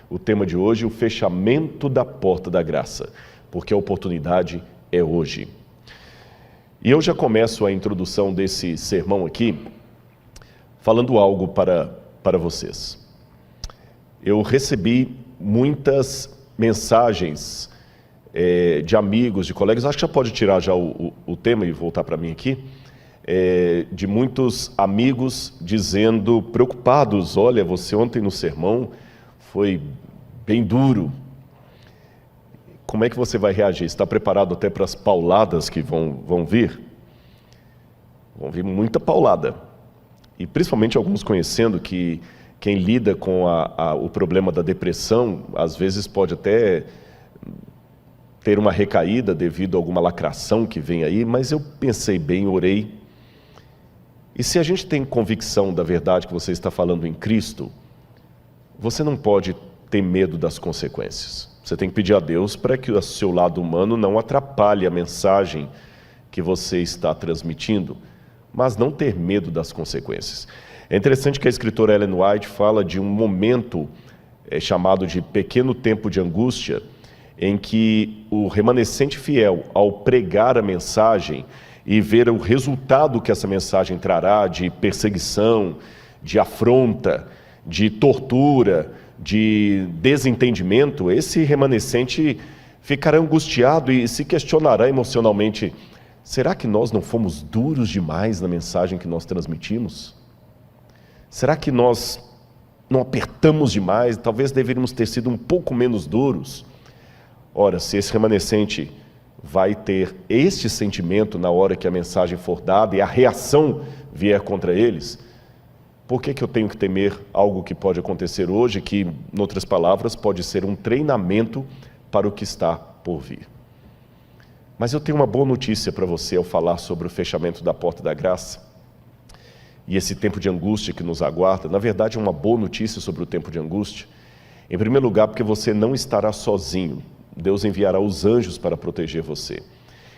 O tema de hoje, o fechamento da porta da graça, porque a oportunidade é hoje. E eu já começo a introdução desse sermão aqui, falando algo para vocês. Eu recebi muitas mensagens de amigos, de colegas, acho que já pode tirar já o tema e voltar para mim aqui, de muitos amigos dizendo, preocupados, olha, você ontem no sermão foi bem duro. Como é que você vai reagir? Está preparado até para as pauladas que vão vir? Vão vir muita paulada. E principalmente alguns conhecendo que quem lida com o problema da depressão, às vezes pode até ter uma recaída devido a alguma lacração que vem aí, mas eu pensei bem, orei. E se a gente tem convicção da verdade que você está falando em Cristo, você não pode ter medo das consequências. Você tem que pedir a Deus para que o seu lado humano não atrapalhe a mensagem que você está transmitindo, mas não ter medo das consequências. É interessante que a escritora Ellen White fala de um momento chamado de pequeno tempo de angústia, em que o remanescente fiel, ao pregar a mensagem e ver o resultado que essa mensagem trará de perseguição, de afronta, de tortura, de desentendimento, esse remanescente ficará angustiado e se questionará emocionalmente: será que nós não fomos duros demais na mensagem que nós transmitimos? Será que nós não apertamos demais? Talvez deveríamos ter sido um pouco menos duros. Ora, se esse remanescente vai ter este sentimento na hora que a mensagem for dada e a reação vier contra eles, por que eu tenho que temer algo que pode acontecer hoje, que, em outras palavras, pode ser um treinamento para o que está por vir? Mas eu tenho uma boa notícia para você ao falar sobre o fechamento da porta da graça e esse tempo de angústia que nos aguarda. Na verdade, é uma boa notícia sobre o tempo de angústia. Em primeiro lugar, porque você não estará sozinho. Deus enviará os anjos para proteger você.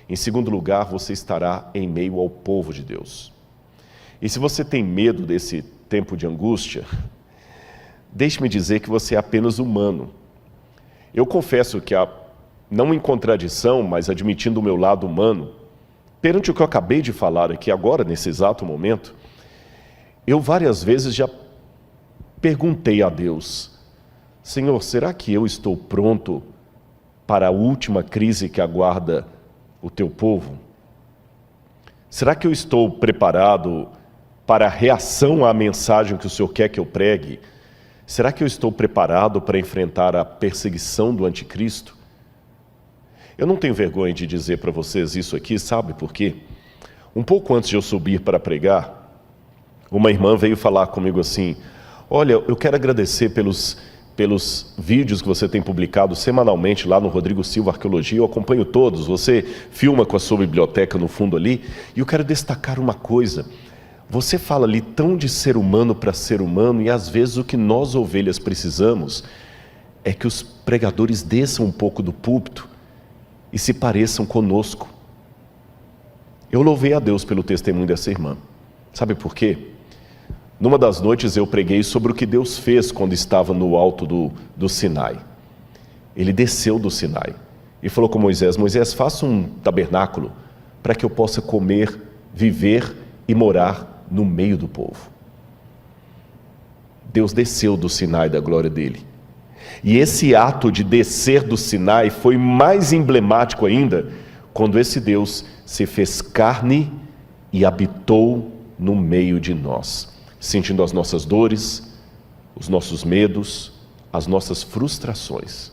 Em segundo lugar, você estará em meio ao povo de Deus. E se você tem medo desse tempo de angústia, deixe-me dizer que você é apenas humano. Eu confesso que, não em contradição, mas admitindo o meu lado humano, perante o que eu acabei de falar aqui agora, nesse exato momento, eu várias vezes já perguntei a Deus: Senhor, será que eu estou pronto para a última crise que aguarda o teu povo? Será que eu estou preparado para a reação à mensagem que o Senhor quer que eu pregue? Será que eu estou preparado para enfrentar a perseguição do anticristo? Eu não tenho vergonha de dizer para vocês isso aqui, sabe por quê? Um pouco antes de eu subir para pregar, uma irmã veio falar comigo assim: olha, eu quero agradecer pelos vídeos que você tem publicado semanalmente lá no Rodrigo Silva Arqueologia. Eu acompanho todos, você filma com a sua biblioteca no fundo ali, e eu quero destacar uma coisa: você fala ali tão de ser humano para ser humano, e às vezes o que nós ovelhas precisamos é que os pregadores desçam um pouco do púlpito e se pareçam conosco. Eu louvei a Deus pelo testemunho dessa irmã. Sabe por quê? Numa das noites eu preguei sobre o que Deus fez quando estava no alto do Sinai. Ele desceu do Sinai e falou com Moisés: Moisés, faça um tabernáculo para que eu possa comer, viver e morar no meio do povo. Deus desceu do Sinai da glória dele. E esse ato de descer do Sinai foi mais emblemático ainda quando esse Deus se fez carne e habitou no meio de nós, sentindo as nossas dores, os nossos medos, as nossas frustrações.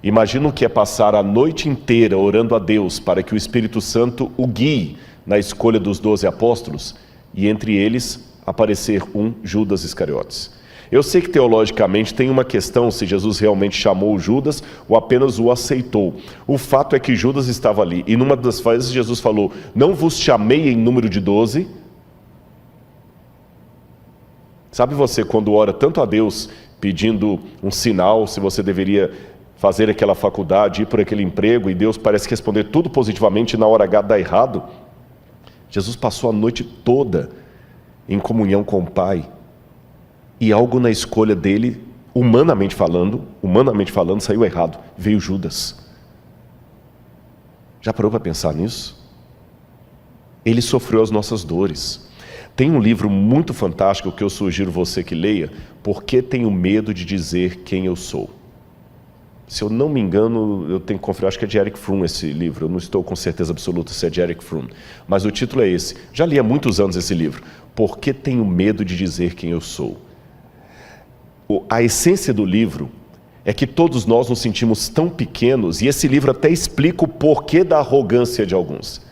Imagina o que é passar a noite inteira orando a Deus para que o Espírito Santo o guie na escolha dos 12 apóstolos e entre eles aparecer um Judas Iscariotes. Eu sei que teologicamente tem uma questão se Jesus realmente chamou Judas ou apenas o aceitou. O fato é que Judas estava ali e numa das vezes Jesus falou: não vos chamei em número de 12. Sabe você, quando ora tanto a Deus pedindo um sinal, se você deveria fazer aquela faculdade, ir por aquele emprego, e Deus parece responder tudo positivamente e na hora H dá errado? Jesus passou a noite toda em comunhão com o Pai, e algo na escolha dele humanamente falando, saiu errado. Veio Judas. Já parou para pensar nisso? Ele sofreu as nossas dores. Tem um livro muito fantástico que eu sugiro você que leia, Por que Tenho Medo de Dizer Quem Eu Sou? Se eu não me engano, eu tenho que conferir, acho que é de Erich Fromm esse livro, eu não estou com certeza absoluta se é de Erich Fromm, mas o título é esse. Já li há muitos anos esse livro, Por que Tenho Medo de Dizer Quem Eu Sou? A essência do livro é que todos nós nos sentimos tão pequenos, e esse livro até explica o porquê da arrogância de alguns.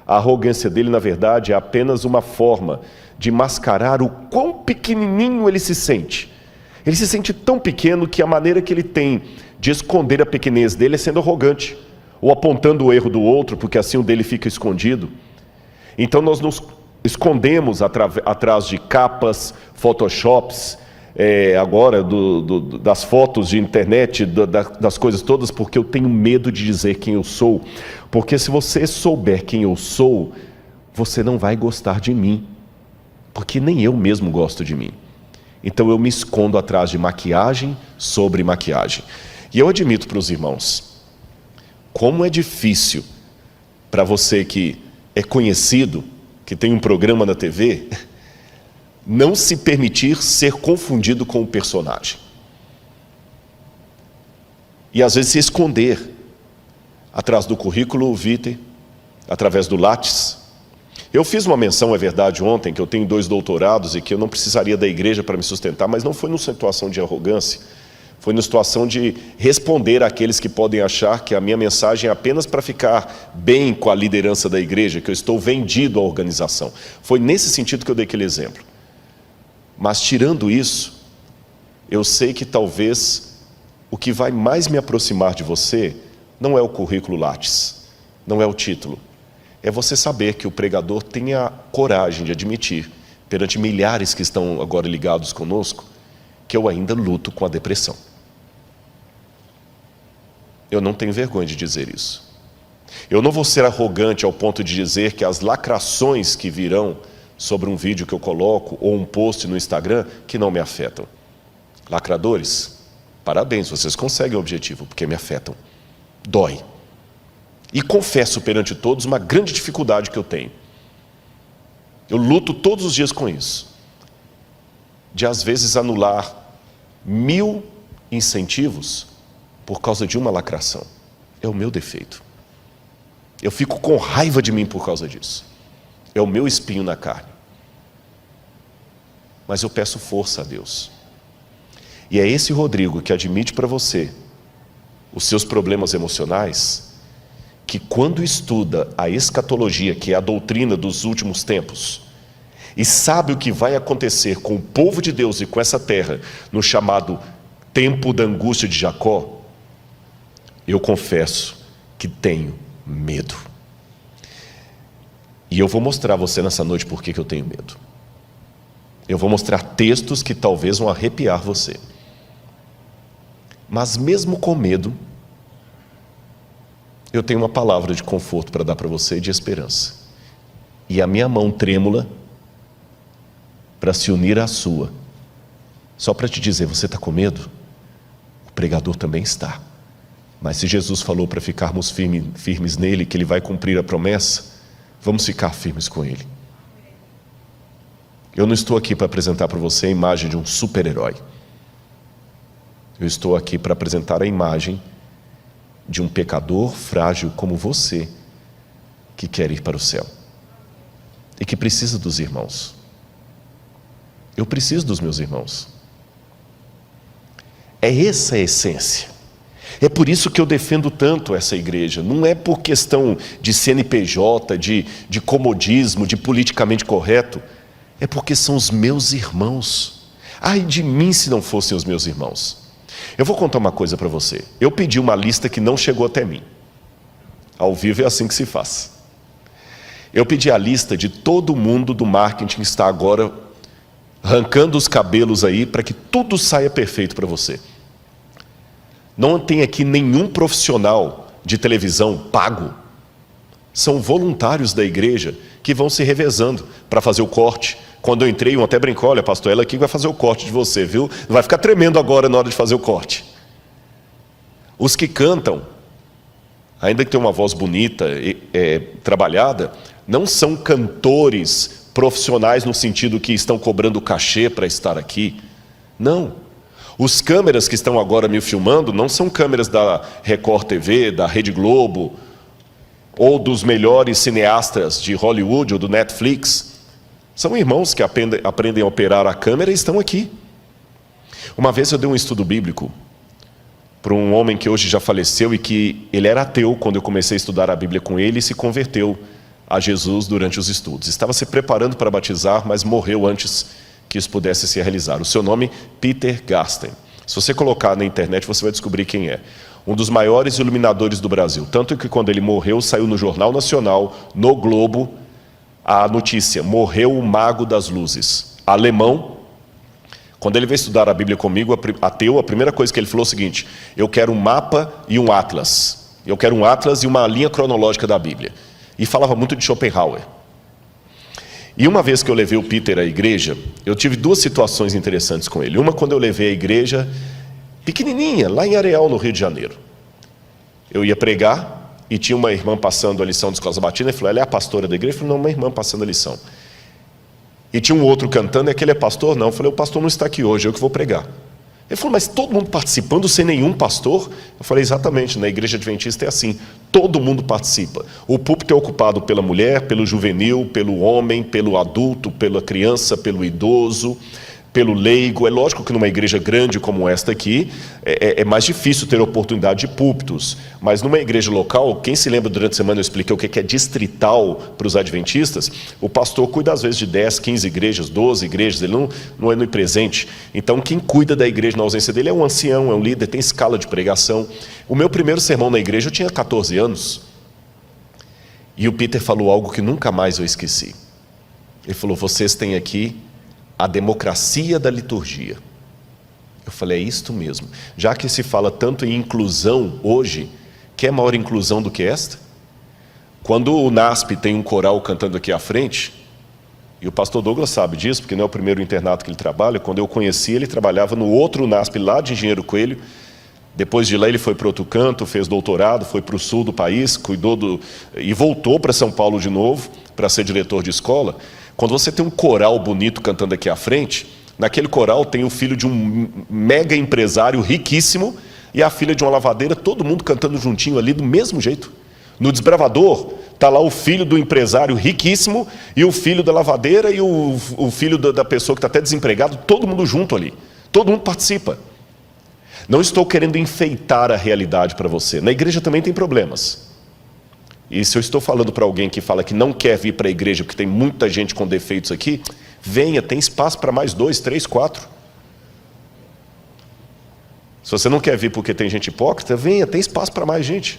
A arrogância dele, na verdade, é apenas uma forma de mascarar o quão pequenininho ele se sente. Ele se sente tão pequeno que a maneira que ele tem de esconder a pequenez dele é sendo arrogante, ou apontando o erro do outro, porque assim o dele fica escondido. Então nós nos escondemos atrás de capas, photoshops, agora das fotos de internet, das coisas todas, porque eu tenho medo de dizer quem eu sou. Porque se você souber quem eu sou, você não vai gostar de mim, porque nem eu mesmo gosto de mim. Então eu me escondo atrás de maquiagem sobre maquiagem. E eu admito para os irmãos, como é difícil para você que é conhecido, que tem um programa na TV, não se permitir ser confundido com o personagem. E às vezes se esconder atrás do currículo vitae, através do Lattes. Eu fiz uma menção, é verdade, ontem, que eu tenho 2 doutorados e que eu não precisaria da igreja para me sustentar, mas não foi numa situação de arrogância, foi numa situação de responder àqueles que podem achar que a minha mensagem é apenas para ficar bem com a liderança da igreja, que eu estou vendido à organização. Foi nesse sentido que eu dei aquele exemplo. Mas tirando isso, eu sei que talvez o que vai mais me aproximar de você não é o currículo Lattes, não é o título. É você saber que o pregador tem a coragem de admitir, perante milhares que estão agora ligados conosco, que eu ainda luto com a depressão. Eu não tenho vergonha de dizer isso. Eu não vou ser arrogante ao ponto de dizer que as lacrações que virão sobre um vídeo que eu coloco ou um post no Instagram que não me afetam. Lacradores, parabéns, vocês conseguem o objetivo, porque me afetam. Dói. E confesso perante todos uma grande dificuldade que eu tenho. Eu luto todos os dias com isso. De às vezes anular 1000 incentivos por causa de uma lacração. É o meu defeito. Eu fico com raiva de mim por causa disso. É o meu espinho na carne. Mas eu peço força a Deus. E é esse Rodrigo que admite para você os seus problemas emocionais, que quando estuda a escatologia, que é a doutrina dos últimos tempos, e sabe o que vai acontecer com o povo de Deus e com essa terra, no chamado tempo da angústia de Jacó, eu confesso que tenho medo. E eu vou mostrar a você nessa noite por que eu tenho medo. Eu vou mostrar textos que talvez vão arrepiar você. Mas mesmo com medo, eu tenho uma palavra de conforto para dar para você e de esperança. E a minha mão trêmula para se unir à sua. Só para te dizer, você está com medo? O pregador também está. Mas se Jesus falou para ficarmos firmes nele, que ele vai cumprir a promessa, vamos ficar firmes com ele. Eu não estou aqui para apresentar para você a imagem de um super-herói. Eu estou aqui para apresentar a imagem de um pecador frágil como você, que quer ir para o céu e que precisa dos irmãos. Eu preciso dos meus irmãos. É essa a essência. É por isso que eu defendo tanto essa igreja. Não é por questão de CNPJ, de comodismo, de politicamente correto. É porque são os meus irmãos. Ai de mim se não fossem os meus irmãos. Eu vou contar uma coisa para você. Eu pedi uma lista que não chegou até mim. Ao vivo é assim que se faz. Eu pedi a lista de todo mundo do marketing que está agora arrancando os cabelos aí para que tudo saia perfeito para você. Não tem aqui nenhum profissional de televisão pago. São voluntários da igreja que vão se revezando para fazer o corte, Quando eu entrei, um até brincou, olha pastor, ela aqui vai fazer o corte de você, viu? Não vai ficar tremendo agora na hora de fazer o corte. Os que cantam, ainda que tenham uma voz bonita, trabalhada, não são cantores profissionais no sentido que estão cobrando cachê para estar aqui. Não. Os câmeras que estão agora me filmando não são câmeras da Record TV, da Rede Globo, ou dos melhores cineastas de Hollywood ou do Netflix. São irmãos que aprendem a operar a câmera e estão aqui. Uma vez eu dei um estudo bíblico para um homem que hoje já faleceu e que ele era ateu quando eu comecei a estudar a Bíblia com ele e se converteu a Jesus durante os estudos. Estava se preparando para batizar, mas morreu antes que isso pudesse se realizar. O seu nome, Peter Garsten. Se você colocar na internet, você vai descobrir quem é. Um dos maiores iluminadores do Brasil. Tanto que quando ele morreu, saiu no Jornal Nacional, no Globo, a notícia: morreu o mago das luzes. Alemão. Quando ele veio estudar a Bíblia comigo, ateu, a primeira coisa que ele falou é o seguinte: eu quero um mapa e um atlas. Eu quero um atlas e uma linha cronológica da Bíblia. E falava muito de Schopenhauer. E uma vez que eu levei o Peter à igreja, eu tive duas situações interessantes com ele. Uma quando eu levei a igreja pequenininha, lá em Areal, no Rio de Janeiro. Eu ia pregar e tinha uma irmã passando a lição de escola sabatina. Ele falou: ela é a pastora da igreja? Eu falei: não, uma irmã passando a lição. E tinha um outro cantando, e aquele é pastor? Não. Eu falei: o pastor não está aqui hoje, eu que vou pregar. Ele falou: mas todo mundo participando sem nenhum pastor? Eu falei: exatamente, na igreja adventista é assim, todo mundo participa. O púlpito é ocupado pela mulher, pelo juvenil, pelo homem, pelo adulto, pela criança, pelo idoso, pelo leigo. É lógico que numa igreja grande como esta aqui, é mais difícil ter oportunidade de púlpitos. Mas numa igreja local, quem se lembra durante a semana eu expliquei o que é distrital para os adventistas, o pastor cuida às vezes de 10, 15 igrejas, 12 igrejas, ele não é onipresente. Então quem cuida da igreja na ausência dele é um ancião, é um líder, tem escala de pregação. O meu primeiro sermão na igreja eu tinha 14 anos. E o Peter falou algo que nunca mais eu esqueci. Ele falou: vocês têm aqui a democracia da liturgia. Eu falei: é isto mesmo. Já que se fala tanto em inclusão hoje, quer maior inclusão do que esta? Quando o NASP tem um coral cantando aqui à frente, e o pastor Douglas sabe disso, porque não é o primeiro internato que ele trabalha. Quando eu conheci, ele trabalhava no outro NASP lá de Engenheiro Coelho. Depois de lá ele foi para outro canto, fez doutorado, foi para o sul do país, e voltou para São Paulo de novo, para ser diretor de escola. Quando você tem um coral bonito cantando aqui à frente, naquele coral tem o filho de um mega empresário riquíssimo e a filha de uma lavadeira, todo mundo cantando juntinho ali do mesmo jeito. No Desbravador, está lá o filho do empresário riquíssimo e o filho da lavadeira e o filho da pessoa que está até desempregado, todo mundo junto ali. Todo mundo participa. Não estou querendo enfeitar a realidade para você. Na igreja também tem problemas. E se eu estou falando para alguém que fala que não quer vir para a igreja porque tem muita gente com defeitos aqui, venha, tem espaço para mais 2, 3, 4. Se você não quer vir porque tem gente hipócrita, venha, tem espaço para mais gente.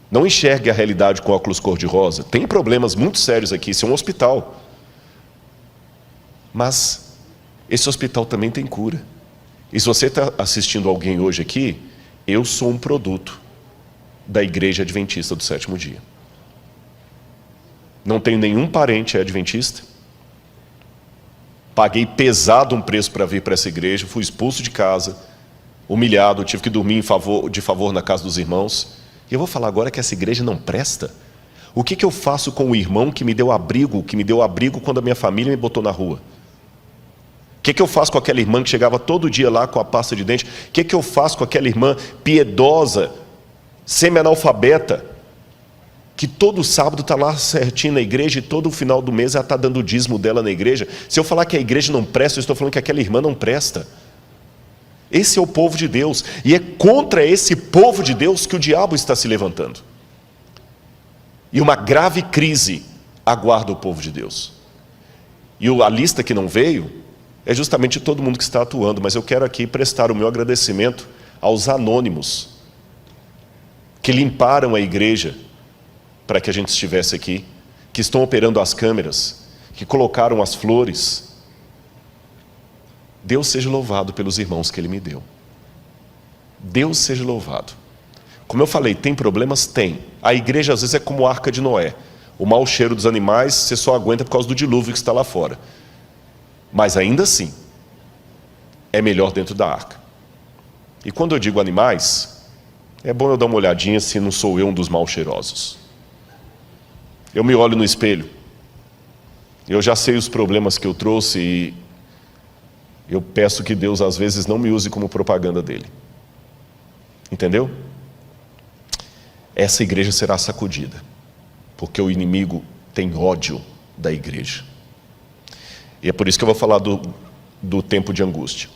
Não enxergue a realidade com óculos cor-de-rosa. Tem problemas muito sérios aqui, isso é um hospital. Mas esse hospital também tem cura. E se você está assistindo alguém hoje aqui, eu sou um produto da Igreja Adventista do Sétimo Dia. Não tenho nenhum parente adventista. Paguei pesado um preço para vir para essa igreja, fui expulso de casa, humilhado, tive que dormir de favor na casa dos irmãos. E eu vou falar agora que essa igreja não presta? O que eu faço com o irmão que me deu abrigo quando a minha família me botou na rua? O que eu faço com aquela irmã que chegava todo dia lá com a pasta de dente? O que eu faço com aquela irmã piedosa, semi-analfabeta, que todo sábado está lá certinho na igreja e todo final do mês ela está dando o dízimo dela na igreja? Se eu falar que a igreja não presta, eu estou falando que aquela irmã não presta. Esse é o povo de Deus, e é contra esse povo de Deus que o diabo está se levantando. E uma grave crise aguarda o povo de Deus. E a lista que não veio é justamente todo mundo que está atuando, mas eu quero aqui prestar o meu agradecimento aos anônimos que limparam a igreja para que a gente estivesse aqui, que estão operando as câmeras, que colocaram as flores. Deus seja louvado pelos irmãos que Ele me deu. Deus seja louvado. Como eu falei, tem problemas? Tem. A igreja às vezes é como a Arca de Noé. O mau cheiro dos animais você só aguenta por causa do dilúvio que está lá fora. Mas ainda assim, é melhor dentro da arca. E quando eu digo animais, é bom eu dar uma olhadinha se não sou eu um dos mal cheirosos. Eu me olho no espelho, eu já sei os problemas que eu trouxe e eu peço que Deus às vezes não me use como propaganda dele. Entendeu? Essa igreja será sacudida, porque o inimigo tem ódio da igreja. E é por isso que eu vou falar do tempo de angústia.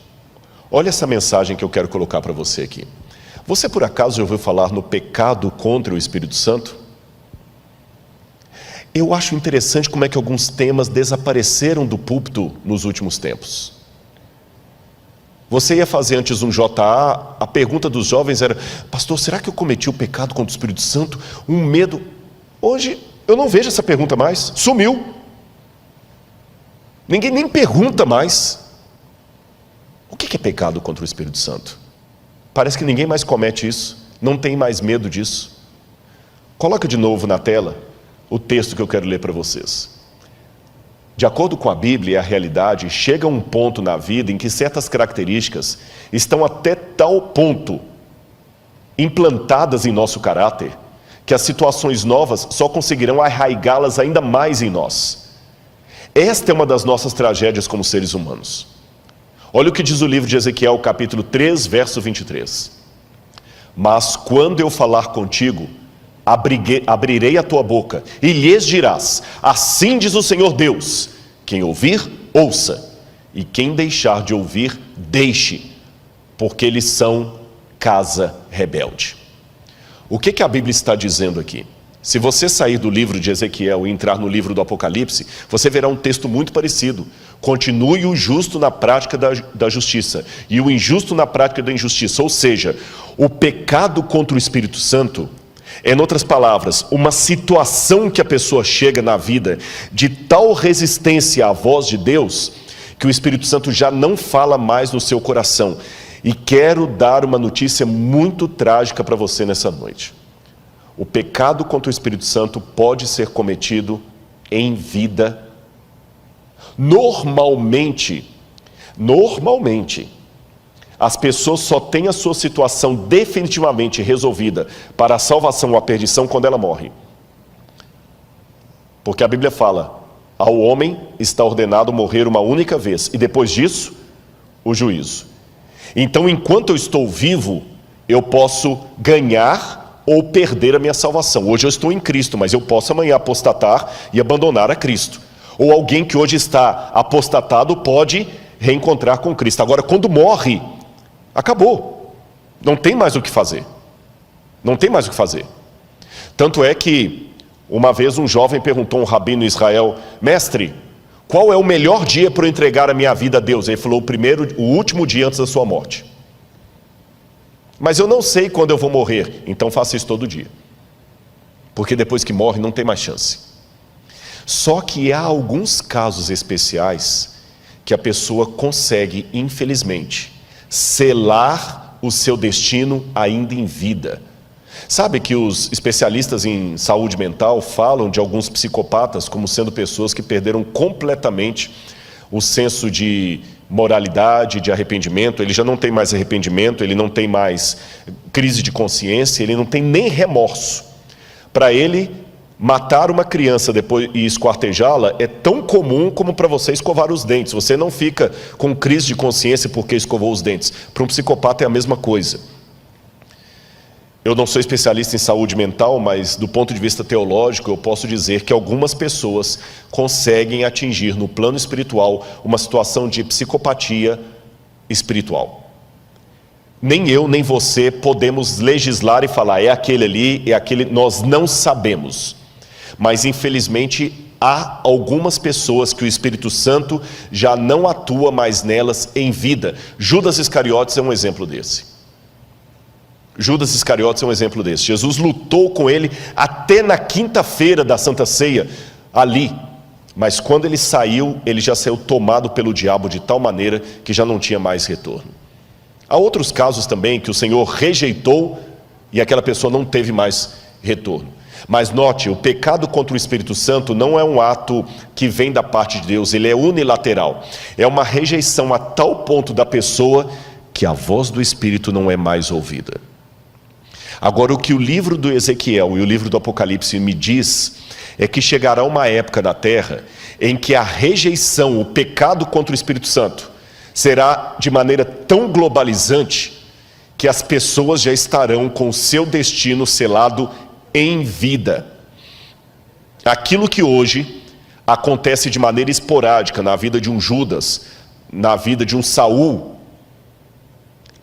Olha essa mensagem que eu quero colocar para você aqui. Você por acaso já ouviu falar no pecado contra o Espírito Santo? Eu acho interessante como é que alguns temas desapareceram do púlpito nos últimos tempos. Você ia fazer antes um JA, a pergunta dos jovens era: pastor, será que eu cometi o pecado contra o Espírito Santo? Um medo. Hoje eu não vejo essa pergunta mais, sumiu. Ninguém nem pergunta mais. O que é pecado contra o Espírito Santo? Parece que ninguém mais comete isso, não tem mais medo disso. Coloca de novo na tela o texto que eu quero ler para vocês. De acordo com a Bíblia e a realidade, chega um ponto na vida em que certas características estão até tal ponto implantadas em nosso caráter, que as situações novas só conseguirão arraigá-las ainda mais em nós. Esta é uma das nossas tragédias como seres humanos. Olha o que diz o livro de Ezequiel, capítulo 3, verso 23. Mas quando eu falar contigo, abrirei a tua boca e lhes dirás: assim diz o Senhor Deus, quem ouvir, ouça, e quem deixar de ouvir, deixe, porque eles são casa rebelde. O que a Bíblia está dizendo aqui? Se você sair do livro de Ezequiel e entrar no livro do Apocalipse, você verá um texto muito parecido. Continue o justo na prática da justiça e o injusto na prática da injustiça. Ou seja, o pecado contra o Espírito Santo é, em outras palavras, uma situação que a pessoa chega na vida de tal resistência à voz de Deus, que o Espírito Santo já não fala mais no seu coração. E quero dar uma notícia muito trágica para você nessa noite. O pecado contra o Espírito Santo pode ser cometido em vida. Normalmente, as pessoas só têm a sua situação definitivamente resolvida para a salvação ou a perdição quando ela morre. Porque a Bíblia fala: ao homem está ordenado morrer uma única vez, e depois disso, o juízo. Então, enquanto eu estou vivo, eu posso ganhar ou perder a minha salvação. Hoje eu estou em Cristo, mas eu posso amanhã apostatar e abandonar a Cristo. Ou alguém que hoje está apostatado pode reencontrar com Cristo. Agora, quando morre, acabou. Não tem mais o que fazer. Não tem mais o que fazer. Tanto é que, uma vez um jovem perguntou a um rabino em Israel: mestre, qual é o melhor dia para eu entregar a minha vida a Deus? Ele falou: o último dia antes da sua morte. Mas eu não sei quando eu vou morrer, então faça isso todo dia. Porque depois que morre não tem mais chance. Só que há alguns casos especiais que a pessoa consegue, infelizmente, selar o seu destino ainda em vida. Sabe que os especialistas em saúde mental falam de alguns psicopatas como sendo pessoas que perderam completamente o senso de moralidade, de arrependimento. Ele já não tem mais arrependimento, ele não tem mais crise de consciência, ele não tem nem remorso. Para ele, matar uma criança depois e esquartejá-la é tão comum como para você escovar os dentes. Você não fica com crise de consciência porque escovou os dentes. Para um psicopata é a mesma coisa. Eu não sou especialista em saúde mental, mas do ponto de vista teológico eu posso dizer que algumas pessoas conseguem atingir no plano espiritual uma situação de psicopatia espiritual. Nem eu, nem você podemos legislar e falar: é aquele ali, é aquele. Nós não sabemos. Mas infelizmente há algumas pessoas que o Espírito Santo já não atua mais nelas em vida. Judas Iscariotes é um exemplo desse. Judas Iscariotes é um exemplo desse. Jesus lutou com ele até na quinta-feira da Santa Ceia, ali. Mas quando ele já saiu tomado pelo diabo de tal maneira que já não tinha mais retorno. Há outros casos também que o Senhor rejeitou e aquela pessoa não teve mais retorno. Mas note, o pecado contra o Espírito Santo não é um ato que vem da parte de Deus, ele é unilateral. É uma rejeição a tal ponto da pessoa que a voz do Espírito não é mais ouvida. Agora, o que o livro do Ezequiel e o livro do Apocalipse me diz é que chegará uma época na terra em que a rejeição, o pecado contra o Espírito Santo será de maneira tão globalizante que as pessoas já estarão com o seu destino selado em vida. Aquilo que hoje acontece de maneira esporádica na vida de um Judas, na vida de um Saul,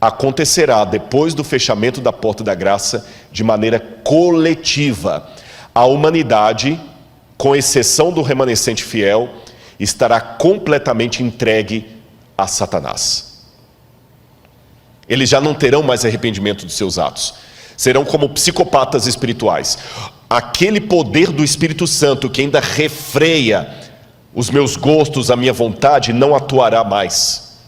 acontecerá depois do fechamento da porta da graça de maneira coletiva. A humanidade, com exceção do remanescente fiel, estará completamente entregue a Satanás. Eles já não terão mais arrependimento dos seus atos. Serão como psicopatas espirituais. Aquele poder do Espírito Santo que ainda refreia os meus gostos, a minha vontade, não atuará mais.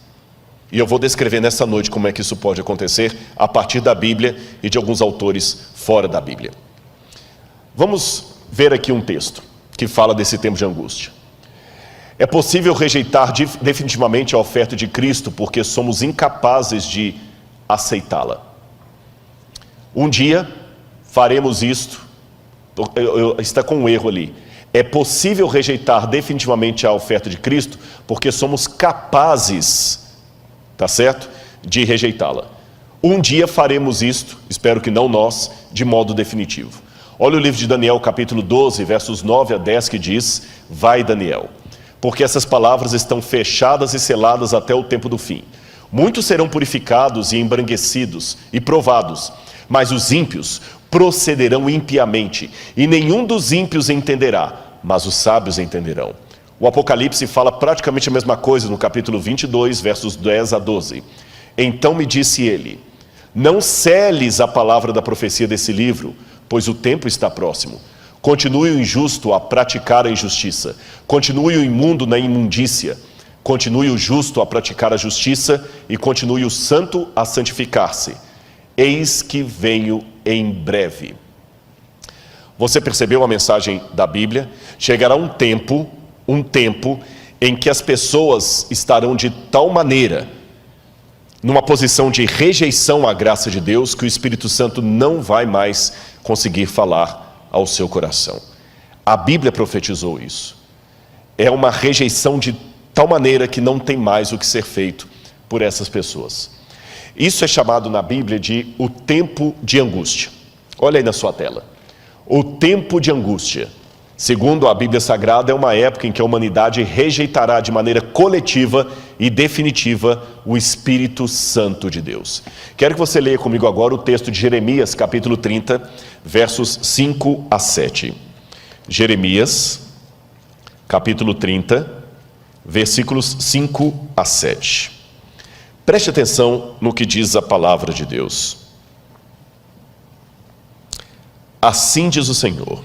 E eu vou descrever nessa noite como é que isso pode acontecer a partir da Bíblia e de alguns autores fora da Bíblia. Vamos ver aqui um texto que fala desse tempo de angústia. É possível rejeitar definitivamente a oferta de Cristo porque somos incapazes de aceitá-la. Um dia faremos isto, está com um erro ali. É possível rejeitar definitivamente a oferta de Cristo porque somos capazes, tá certo, de rejeitá-la. Um dia faremos isto, espero que não nós, de modo definitivo. Olha o livro de Daniel, capítulo 12, versos 9 a 10, que diz: vai, Daniel, porque essas palavras estão fechadas e seladas até o tempo do fim. Muitos serão purificados e embranquecidos e provados, mas os ímpios procederão impiamente, e nenhum dos ímpios entenderá, mas os sábios entenderão. O Apocalipse fala praticamente a mesma coisa no capítulo 22, versos 10 a 12. Então me disse ele: não seles a palavra da profecia desse livro, pois o tempo está próximo. Continue o injusto a praticar a injustiça, continue o imundo na imundícia, continue o justo a praticar a justiça e continue o santo a santificar-se. Eis que venho em breve. Você percebeu a mensagem da Bíblia? Chegará um tempo em que as pessoas estarão de tal maneira numa posição de rejeição à graça de Deus que o Espírito Santo não vai mais conseguir falar ao seu coração. A Bíblia profetizou isso. É uma rejeição de tal maneira que não tem mais o que ser feito por essas pessoas. Isso é chamado na Bíblia de o tempo de angústia. Olha aí na sua tela. O tempo de angústia, segundo a Bíblia Sagrada, é uma época em que a humanidade rejeitará de maneira coletiva e definitiva o Espírito Santo de Deus. Quero que você leia comigo agora o texto de Jeremias, capítulo 30, versos 5 a 7. Jeremias, capítulo 30, versículos 5 a 7. Preste atenção no que diz a palavra de Deus. Assim diz o Senhor: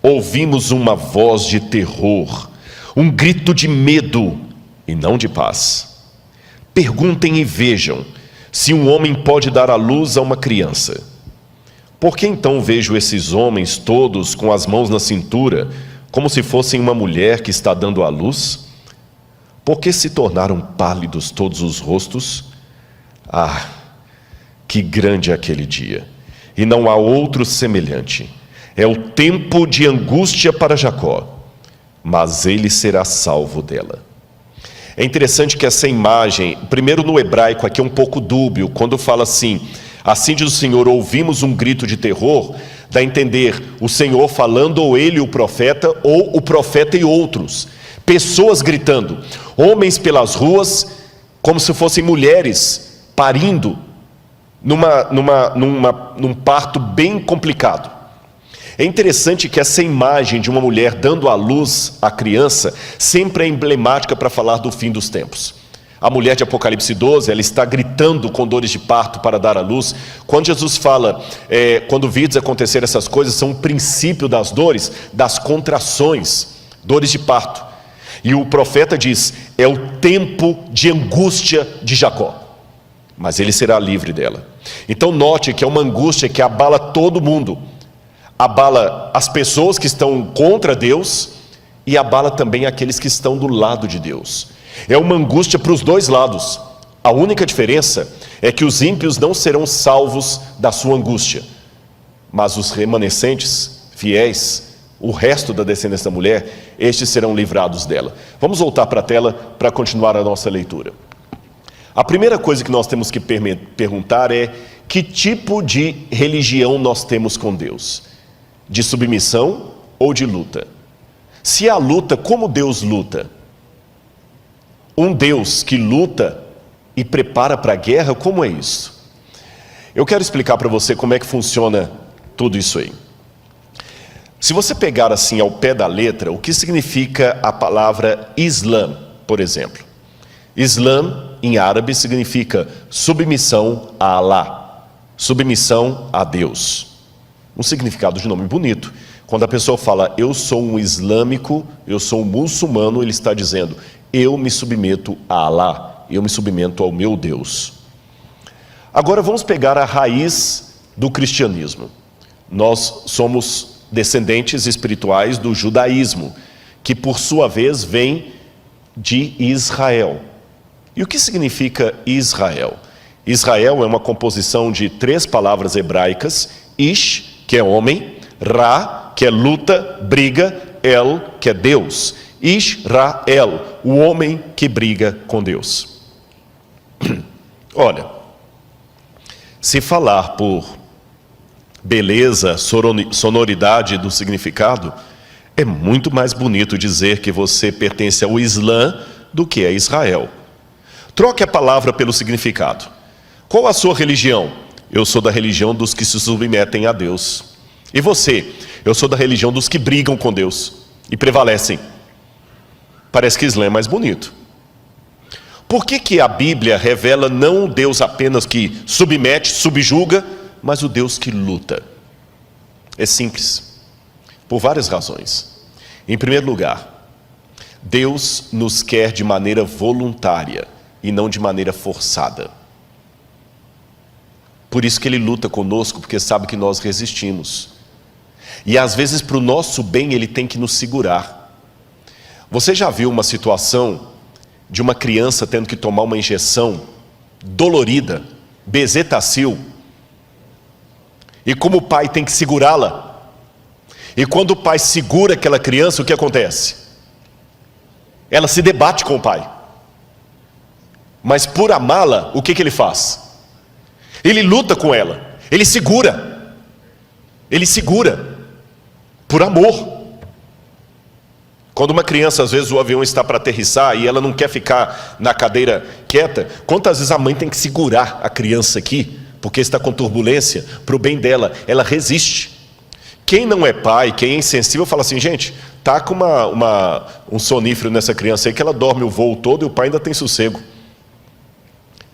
ouvimos uma voz de terror, um grito de medo e não de paz. Perguntem e vejam se um homem pode dar à luz a uma criança. Por que então vejo esses homens todos com as mãos na cintura, como se fossem uma mulher que está dando à luz? Por que se tornaram pálidos todos os rostos? Ah, que grande é aquele dia, e não há outro semelhante. É o tempo de angústia para Jacó, mas ele será salvo dela. É interessante que essa imagem, primeiro no hebraico aqui é um pouco dúbio, quando fala assim diz o Senhor, ouvimos um grito de terror, dá a entender o Senhor falando, ou ele, o profeta, ou o profeta e outros. Pessoas gritando, homens pelas ruas, como se fossem mulheres parindo, num parto bem complicado. É interessante que essa imagem de uma mulher dando à luz a criança sempre é emblemática para falar do fim dos tempos. A mulher de Apocalipse 12, ela está gritando com dores de parto para dar à luz. Quando Jesus fala, quando vides acontecer essas coisas, são o princípio das dores, das contrações, dores de parto. E o profeta diz, é o tempo de angústia de Jacó, mas ele será livre dela. Então note que é uma angústia que abala todo mundo. abala as pessoas que estão contra Deus e abala também aqueles que estão do lado de Deus. É uma angústia para os dois lados. A única diferença é que os ímpios não serão salvos da sua angústia, mas os remanescentes, fiéis, o resto da descendência da mulher, estes serão livrados dela. Vamos voltar para a tela para continuar a nossa leitura. A primeira coisa que nós temos que perguntar é: que tipo de religião nós temos com Deus? De submissão ou de luta? Se há luta, como Deus luta? Um Deus que luta e prepara para a guerra, como é isso? Eu quero explicar para você como é que funciona tudo isso aí. Se você pegar assim ao pé da letra, o que significa a palavra Islã, por exemplo? Islã, em árabe, significa submissão a Alá, submissão a Deus. Um significado de nome bonito. Quando a pessoa fala, eu sou um islâmico, eu sou um muçulmano, ele está dizendo, eu me submeto a Alá, eu me submeto ao meu Deus. Agora vamos pegar a raiz do cristianismo. Nós somos descendentes espirituais do judaísmo, que por sua vez vem de Israel. E o que significa Israel? Israel é uma composição de 3 palavras hebraicas: Ish, que é homem, Ra, que é luta, briga, El, que é Deus. Israel, o homem que briga com Deus. Olha, se falar por beleza, sonoridade do significado, é muito mais bonito dizer que você pertence ao Islã do que a Israel. Troque a palavra pelo significado. Qual a sua religião? Eu sou da religião dos que se submetem a Deus. E você? Eu sou da religião dos que brigam com Deus e prevalecem. Parece que Islã é mais bonito. Por que a Bíblia revela não o Deus apenas que submete, subjuga, mas o Deus que luta? É simples, por várias razões. Em primeiro lugar, Deus nos quer de maneira voluntária e não de maneira forçada. Por isso que Ele luta conosco, porque sabe que nós resistimos. E às vezes para o nosso bem Ele tem que nos segurar. Você já viu uma situação de uma criança tendo que tomar uma injeção dolorida, bezetacil, e como o pai tem que segurá-la? E quando o pai segura aquela criança, o que acontece? Ela se debate com o pai. Mas por amá-la, o que ele faz? Ele luta com ela, ele segura, por amor. Quando uma criança, às vezes o avião está para aterrissar e ela não quer ficar na cadeira quieta, quantas vezes a mãe tem que segurar a criança aqui, porque está com turbulência, para o bem dela, ela resiste. Quem não é pai, quem é insensível, fala assim, gente, taca um sonífero nessa criança aí que ela dorme o voo todo e o pai ainda tem sossego.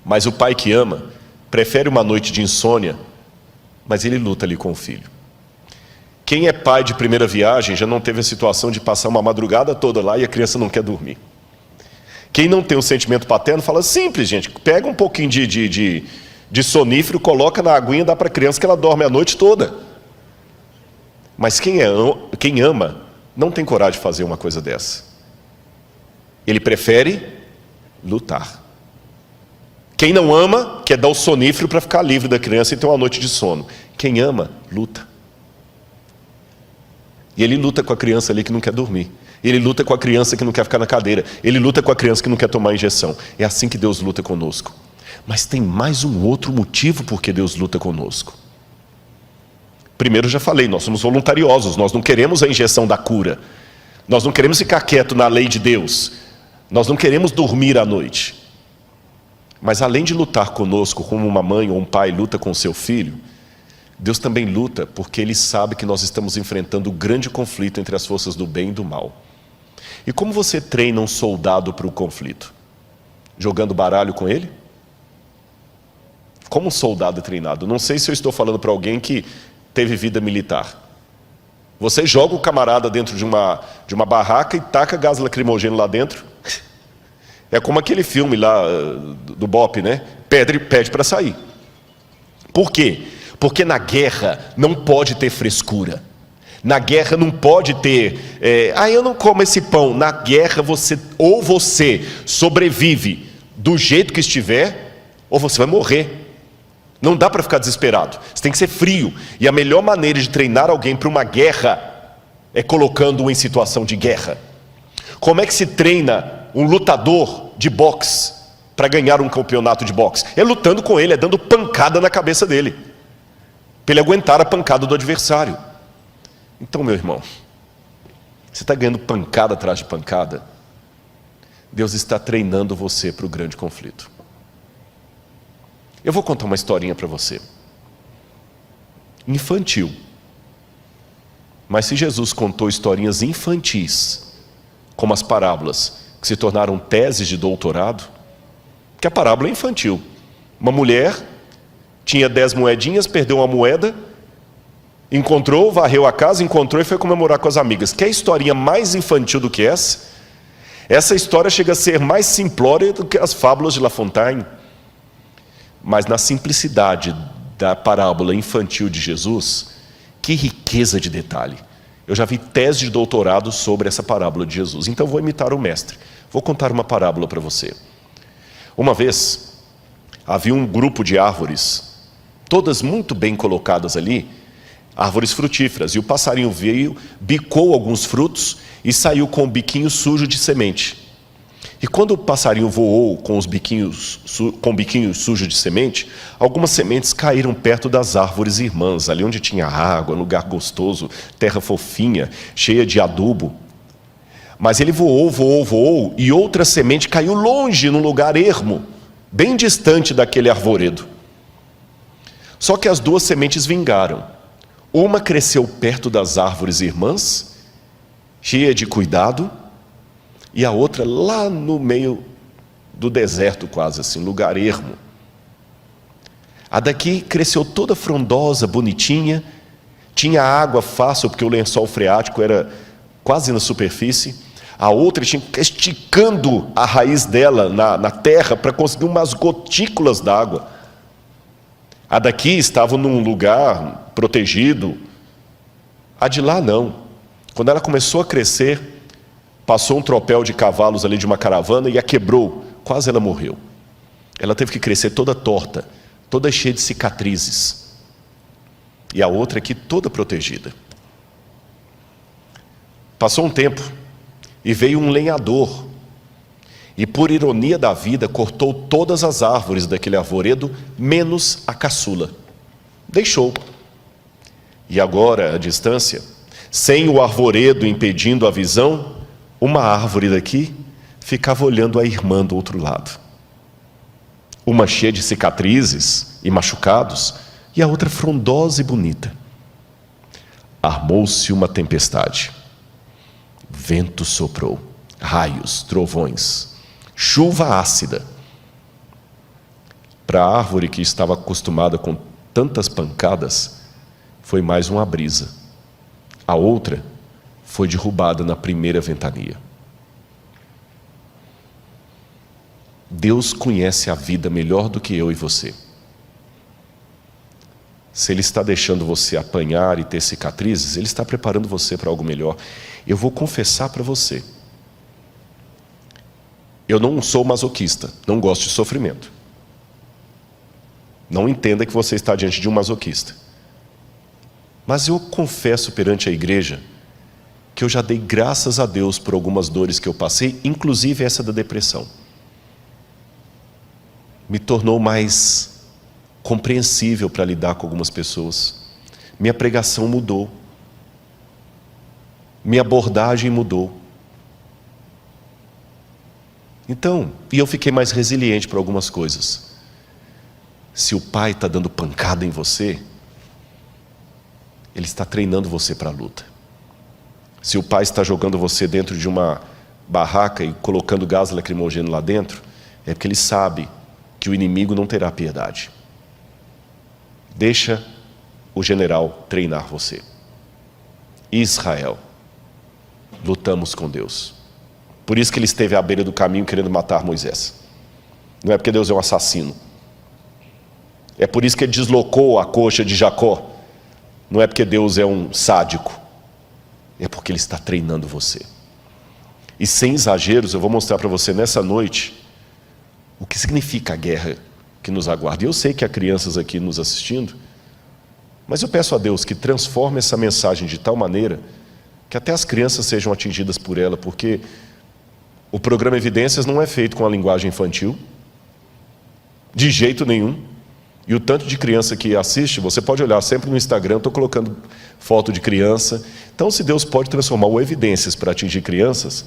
Mas o pai que ama, prefere uma noite de insônia, mas ele luta ali com o filho. Quem é pai de primeira viagem já não teve a situação de passar uma madrugada toda lá e a criança não quer dormir. Quem não tem um sentimento paterno fala simples, gente, pega um pouquinho de sonífero, coloca na aguinha, dá para a criança que ela dorme a noite toda. Mas quem ama não tem coragem de fazer uma coisa dessa. Ele prefere lutar. Quem não ama quer dar o sonífero para ficar livre da criança e ter uma noite de sono. Quem ama, luta. E ele luta com a criança ali que não quer dormir. Ele luta com a criança que não quer ficar na cadeira. Ele luta com a criança que não quer tomar injeção. É assim que Deus luta conosco. Mas tem mais um outro motivo por que Deus luta conosco. Primeiro, já falei, nós somos voluntariosos. Nós não queremos a injeção da cura. Nós não queremos ficar quieto na lei de Deus. Nós não queremos dormir à noite. Mas além de lutar conosco, como uma mãe ou um pai luta com o seu filho, Deus também luta porque Ele sabe que nós estamos enfrentando o grande conflito entre as forças do bem e do mal. E como você treina um soldado para o conflito? Jogando baralho com ele? Como um soldado é treinado? Não sei se eu estou falando para alguém que teve vida militar. Você joga o camarada dentro de uma barraca e taca gás lacrimogêneo lá dentro. É como aquele filme lá do Bop, né? Pede para sair. Por quê? Porque na guerra não pode ter frescura. Na guerra não pode ter, eu não como esse pão. Na guerra você sobrevive do jeito que estiver, ou você vai morrer. Não dá para ficar desesperado, você tem que ser frio. E a melhor maneira de treinar alguém para uma guerra é colocando-o em situação de guerra. Como é que se treina um lutador de boxe para ganhar um campeonato de boxe? É lutando com ele, é dando pancada na cabeça dele, para ele aguentar a pancada do adversário. Então, meu irmão, você está ganhando pancada atrás de pancada, Deus está treinando você para o grande conflito. Eu vou contar uma historinha para você, infantil. Mas se Jesus contou historinhas infantis, como as parábolas, que se tornaram teses de doutorado, que a parábola é infantil. Uma mulher tinha 10 moedinhas, perdeu uma moeda, encontrou, varreu a casa, encontrou e foi comemorar com as amigas. Quer historinha mais infantil do que essa? Essa história chega a ser mais simplória do que as fábulas de La Fontaine. Mas na simplicidade da parábola infantil de Jesus, que riqueza de detalhe. Eu já vi tese de doutorado sobre essa parábola de Jesus. Então vou imitar o mestre. Vou contar uma parábola para você. Uma vez, havia um grupo de árvores, todas muito bem colocadas ali, árvores frutíferas, e o passarinho veio, bicou alguns frutos e saiu com o biquinho sujo de semente. E quando o passarinho voou com o biquinho sujo de semente, algumas sementes caíram perto das árvores irmãs, ali onde tinha água, lugar gostoso, terra fofinha, cheia de adubo. Mas ele voou, e outra semente caiu longe, num lugar ermo, bem distante daquele arvoredo. Só que as duas sementes vingaram. Uma cresceu perto das árvores irmãs, cheia de cuidado, e a outra lá no meio do deserto, quase assim, lugar ermo. A daqui cresceu toda frondosa, bonitinha, tinha água fácil, porque o lençol freático era quase na superfície. A outra tinha que esticando a raiz dela na terra para conseguir umas gotículas d'água. A daqui estava num lugar protegido. A de lá não. Quando ela começou a crescer, passou um tropel de cavalos ali de uma caravana e a quebrou. Quase ela morreu. Ela teve que crescer toda torta, toda cheia de cicatrizes. E a outra aqui toda protegida. Passou um tempo e veio um lenhador. E por ironia da vida, cortou todas as árvores daquele arvoredo, menos a caçula. Deixou. E agora, à distância, sem o arvoredo impedindo a visão, uma árvore daqui ficava olhando a irmã do outro lado. Uma cheia de cicatrizes e machucados, e a outra frondosa e bonita. Armou-se uma tempestade. Vento soprou, raios, trovões, chuva ácida. Para a árvore que estava acostumada com tantas pancadas, foi mais uma brisa. A outra foi derrubada na primeira ventania. Deus conhece a vida melhor do que eu e você. Se Ele está deixando você apanhar e ter cicatrizes, Ele está preparando você para algo melhor. Eu vou confessar para você. Eu não sou masoquista, não gosto de sofrimento. Não entenda que você está diante de um masoquista. Mas eu confesso perante a igreja que eu já dei graças a Deus por algumas dores que eu passei, inclusive essa da depressão. Me tornou mais compreensível para lidar com algumas pessoas. Minha pregação mudou. Minha abordagem mudou. Então, e eu fiquei mais resiliente para algumas coisas. Se o Pai está dando pancada em você, Ele está treinando você para a luta. Se o Pai está jogando você dentro de uma barraca e colocando gás lacrimogêneo lá dentro, é porque Ele sabe que o inimigo não terá piedade. Deixa o general treinar você. Israel, lutamos com Deus. Por isso que ele esteve à beira do caminho querendo matar Moisés. Não é porque Deus é um assassino. É por isso que ele deslocou a coxa de Jacó. Não é porque Deus é um sádico. é porque Ele está treinando você. E sem exageros, eu vou mostrar para você nessa noite o que significa a guerra que nos aguarda. E eu sei que há crianças aqui nos assistindo, mas eu peço a Deus que transforme essa mensagem de tal maneira que até as crianças sejam atingidas por ela, porque o programa Evidências não é feito com a linguagem infantil, de jeito nenhum. E o tanto de criança que assiste, você pode olhar sempre no Instagram, estou colocando foto de criança. Então, se Deus pode transformar o Evidências para atingir crianças,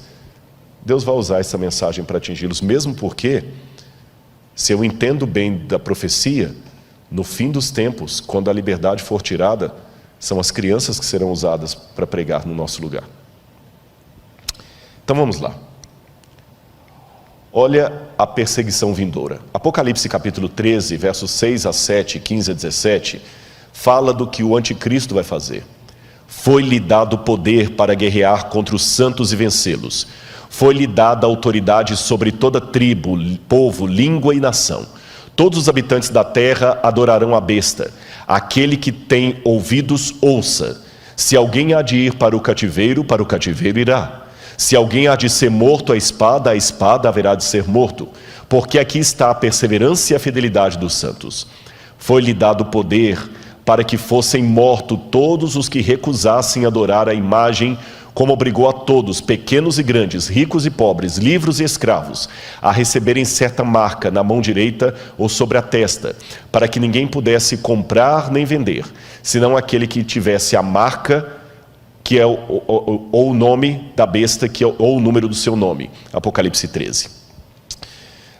Deus vai usar essa mensagem para atingi-los, mesmo porque, se eu entendo bem da profecia, no fim dos tempos, quando a liberdade for tirada, são as crianças que serão usadas para pregar no nosso lugar. Então vamos lá. Olha a perseguição vindoura. Apocalipse capítulo 13, versos 6 a 7, 15 a 17, fala do que o anticristo vai fazer. Foi-lhe dado poder para guerrear contra os santos e vencê-los. Foi-lhe dada autoridade sobre toda tribo, povo, língua e nação. Todos os habitantes da terra adorarão a besta. Aquele que tem ouvidos, ouça. Se alguém há de ir para o cativeiro irá. Se alguém há de ser morto à espada haverá de ser morto. Porque aqui está a perseverança e a fidelidade dos santos. Foi-lhe dado poder para que fossem mortos todos os que recusassem adorar a imagem, como obrigou a todos, pequenos e grandes, ricos e pobres, livres e escravos, a receberem certa marca na mão direita ou sobre a testa, para que ninguém pudesse comprar nem vender, senão aquele que tivesse a marca, que é ou o nome da besta, que é, ou o número do seu nome. Apocalipse 13.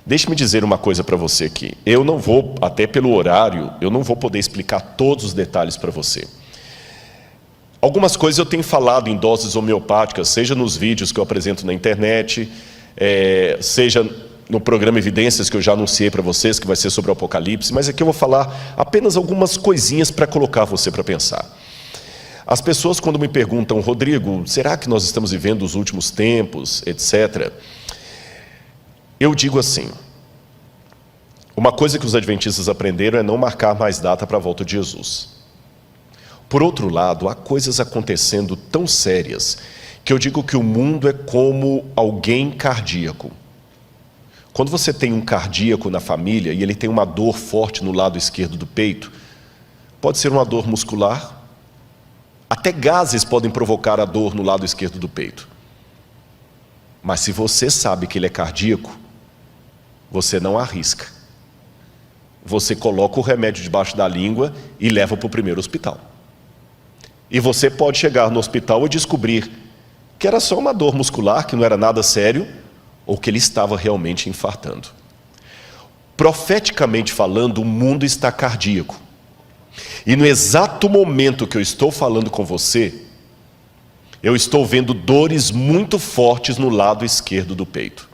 Deixe-me dizer uma coisa para você aqui. Eu não vou, até pelo horário, eu não vou poder explicar todos os detalhes para você. Algumas coisas eu tenho falado em doses homeopáticas, seja nos vídeos que eu apresento na internet, seja no programa Evidências que eu já anunciei para vocês, que vai ser sobre o Apocalipse, mas aqui eu vou falar apenas algumas coisinhas para colocar você para pensar. As pessoas quando me perguntam, Rodrigo, será que nós estamos vivendo os últimos tempos, etc., eu digo assim, uma coisa que os adventistas aprenderam é não marcar mais data para a volta de Jesus. Por outro lado, há coisas acontecendo tão sérias que eu digo que o mundo é como alguém cardíaco. Quando você tem um cardíaco na família e ele tem uma dor forte no lado esquerdo do peito, pode ser uma dor muscular, até gases podem provocar a dor no lado esquerdo do peito. Mas se você sabe que ele é cardíaco, você não arrisca. Você coloca o remédio debaixo da língua e leva para o primeiro hospital. E você pode chegar no hospital e descobrir que era só uma dor muscular, que não era nada sério, ou que ele estava realmente infartando. Profeticamente falando, o mundo está cardíaco. E no exato momento que eu estou falando com você, eu estou vendo dores muito fortes no lado esquerdo do peito.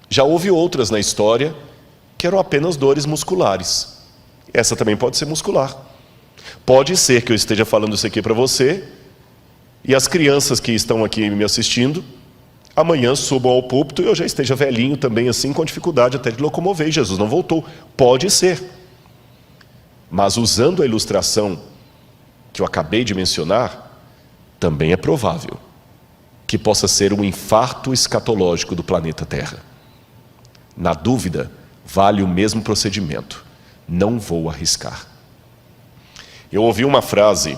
Já houve outras na história que eram apenas dores musculares. Essa também pode ser muscular. Pode ser que eu esteja falando isso aqui para você e as crianças que estão aqui me assistindo, amanhã subam ao púlpito e eu já esteja velhinho também assim, com dificuldade até de locomover e Jesus não voltou. Pode ser. Mas usando a ilustração que eu acabei de mencionar, também é provável que possa ser um infarto escatológico do planeta Terra. Na dúvida, vale o mesmo procedimento. Não vou arriscar. Eu ouvi uma frase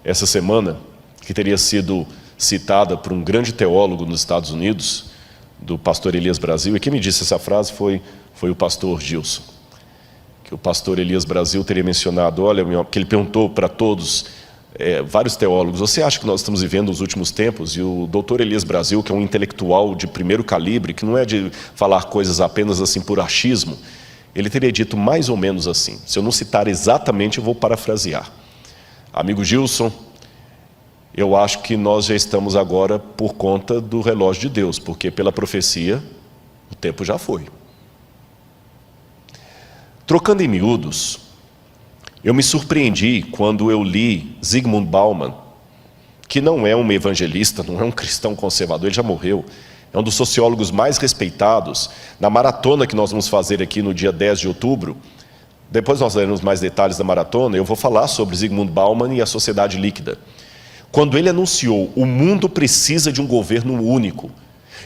essa semana que teria sido citada por um grande teólogo nos Estados Unidos, do pastor Elias Brasil, e quem me disse essa frase foi o pastor Gilson. Que o pastor Elias Brasil teria mencionado, olha, que ele perguntou para todos, vários teólogos, você acha que nós estamos vivendo os últimos tempos? E o doutor Elias Brasil, que é um intelectual de primeiro calibre, que não é de falar coisas apenas assim por achismo, ele teria dito mais ou menos assim. Se eu não citar exatamente, eu vou parafrasear. Amigo Gilson, eu acho que nós já estamos agora por conta do relógio de Deus, porque pela profecia, o tempo já foi. Trocando em miúdos, eu me surpreendi quando eu li Zygmunt Bauman, que não é um evangelista, não é um cristão conservador, ele já morreu. É um dos sociólogos mais respeitados. Na maratona que nós vamos fazer aqui no dia 10 de outubro, depois nós daremos mais detalhes da maratona, eu vou falar sobre Zygmunt Bauman e a sociedade líquida. Quando ele anunciou, o mundo precisa de um governo único,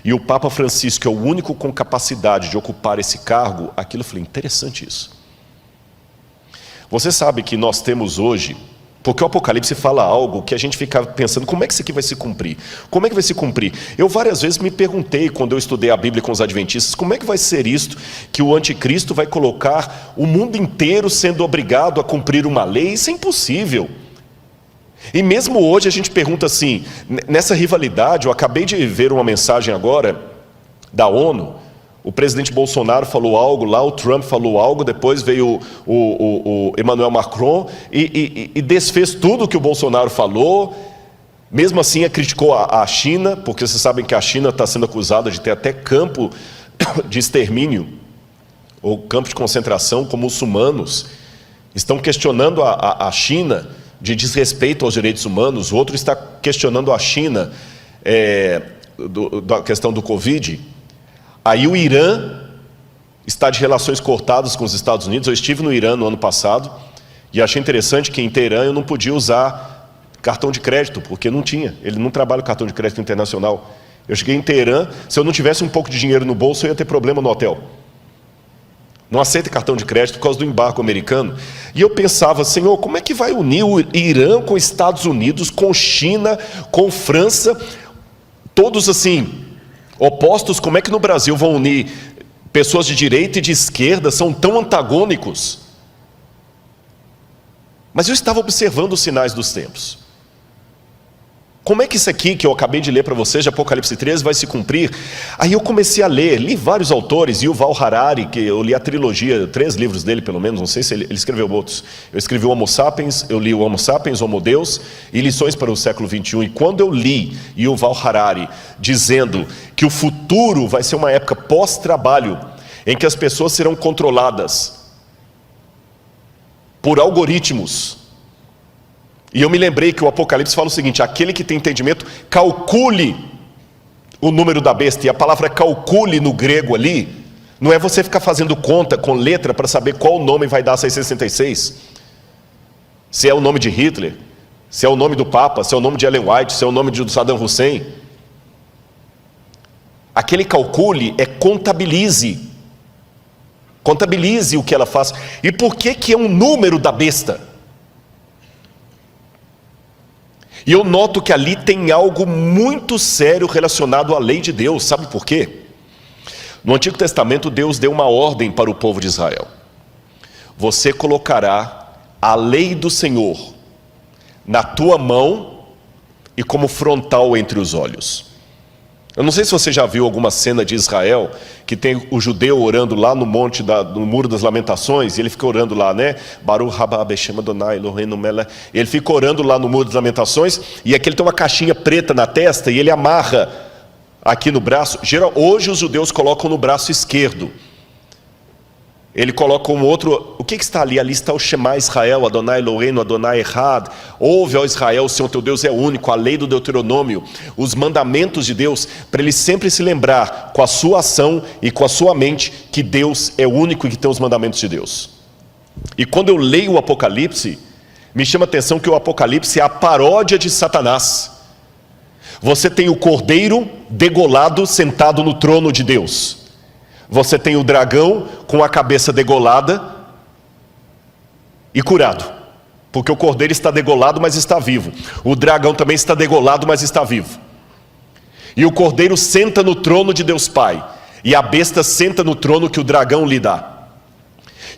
e o Papa Francisco é o único com capacidade de ocupar esse cargo, aquilo eu falei, interessante isso. Você sabe que nós temos hoje, porque o Apocalipse fala algo que a gente fica pensando, como é que isso aqui vai se cumprir? Como é que vai se cumprir? Eu várias vezes me perguntei, quando eu estudei a Bíblia com os adventistas, como é que vai ser isto, que o anticristo vai colocar o mundo inteiro sendo obrigado a cumprir uma lei? Isso é impossível. E mesmo hoje a gente pergunta assim, nessa rivalidade, eu acabei de ver uma mensagem agora da ONU, o presidente Bolsonaro falou algo lá, o Trump falou algo, depois veio o Emmanuel Macron e desfez tudo o que o Bolsonaro falou. Mesmo assim, criticou a China, porque vocês sabem que a China está sendo acusada de ter até campo de extermínio, ou campo de concentração com muçulmanos. Estão questionando a China de desrespeito aos direitos humanos. O outro está questionando a China da questão do Covid. Aí o Irã está de relações cortadas com os Estados Unidos. Eu estive no Irã no ano passado e achei interessante que em Teherã eu não podia usar cartão de crédito, porque não tinha. Ele não trabalha com cartão de crédito internacional. Eu cheguei em Teherã, se eu não tivesse um pouco de dinheiro no bolso, eu ia ter problema no hotel. Não aceita cartão de crédito por causa do embargo americano. E eu pensava, Senhor, como é que vai unir o Irã com os Estados Unidos, com China, com França, todos assim, opostos? Como é que no Brasil vão unir pessoas de direita e de esquerda, são tão antagônicos? Mas eu estava observando os sinais dos tempos. Como é que isso aqui que eu acabei de ler para vocês, de Apocalipse 13, vai se cumprir? Aí eu comecei a ler, li vários autores, Yuval Harari, que eu li a trilogia, 3 livros dele pelo menos, não sei se ele escreveu outros. Eu escrevi o Homo Sapiens, eu li o Homo Sapiens, Homo Deus e Lições para o Século XXI. E quando eu li Yuval Harari dizendo que o futuro vai ser uma época pós-trabalho, em que as pessoas serão controladas por algoritmos, e eu me lembrei que o Apocalipse fala o seguinte, aquele que tem entendimento, calcule o número da besta. E a palavra calcule no grego ali, não é você ficar fazendo conta com letra para saber qual nome vai dar 666. Se é o nome de Hitler, se é o nome do Papa, se é o nome de Ellen White, se é o nome de Saddam Hussein. Aquele calcule é contabilize. Contabilize o que ela faz. E por que é um número da besta? E eu noto que ali tem algo muito sério relacionado à lei de Deus. Sabe por quê? No Antigo Testamento, Deus deu uma ordem para o povo de Israel. Você colocará a lei do Senhor na tua mão e como frontal entre os olhos. Eu não sei se você já viu alguma cena de Israel, que tem o judeu orando lá no monte, no Muro das Lamentações, e ele fica orando lá, né? Baruch haba Beshem Adonai Eloheinu melech. Ele fica orando lá no Muro das Lamentações, e aqui ele tem uma caixinha preta na testa, e ele amarra aqui no braço. Hoje os judeus colocam no braço esquerdo. Ele coloca um outro, o que está ali? Ali está o Shema Israel, Adonai Eloheinu, Adonai Echad. Ouve, ó Israel, o Senhor teu Deus é único, a lei do Deuteronômio, os mandamentos de Deus, para ele sempre se lembrar com a sua ação e com a sua mente que Deus é único e que tem os mandamentos de Deus. E quando eu leio o Apocalipse, me chama a atenção que o Apocalipse é a paródia de Satanás. Você tem o cordeiro degolado sentado no trono de Deus. Você tem o dragão com a cabeça degolada e curado, porque o cordeiro está degolado, mas está vivo. O dragão também está degolado, mas está vivo. E o cordeiro senta no trono de Deus Pai, e a besta senta no trono que o dragão lhe dá.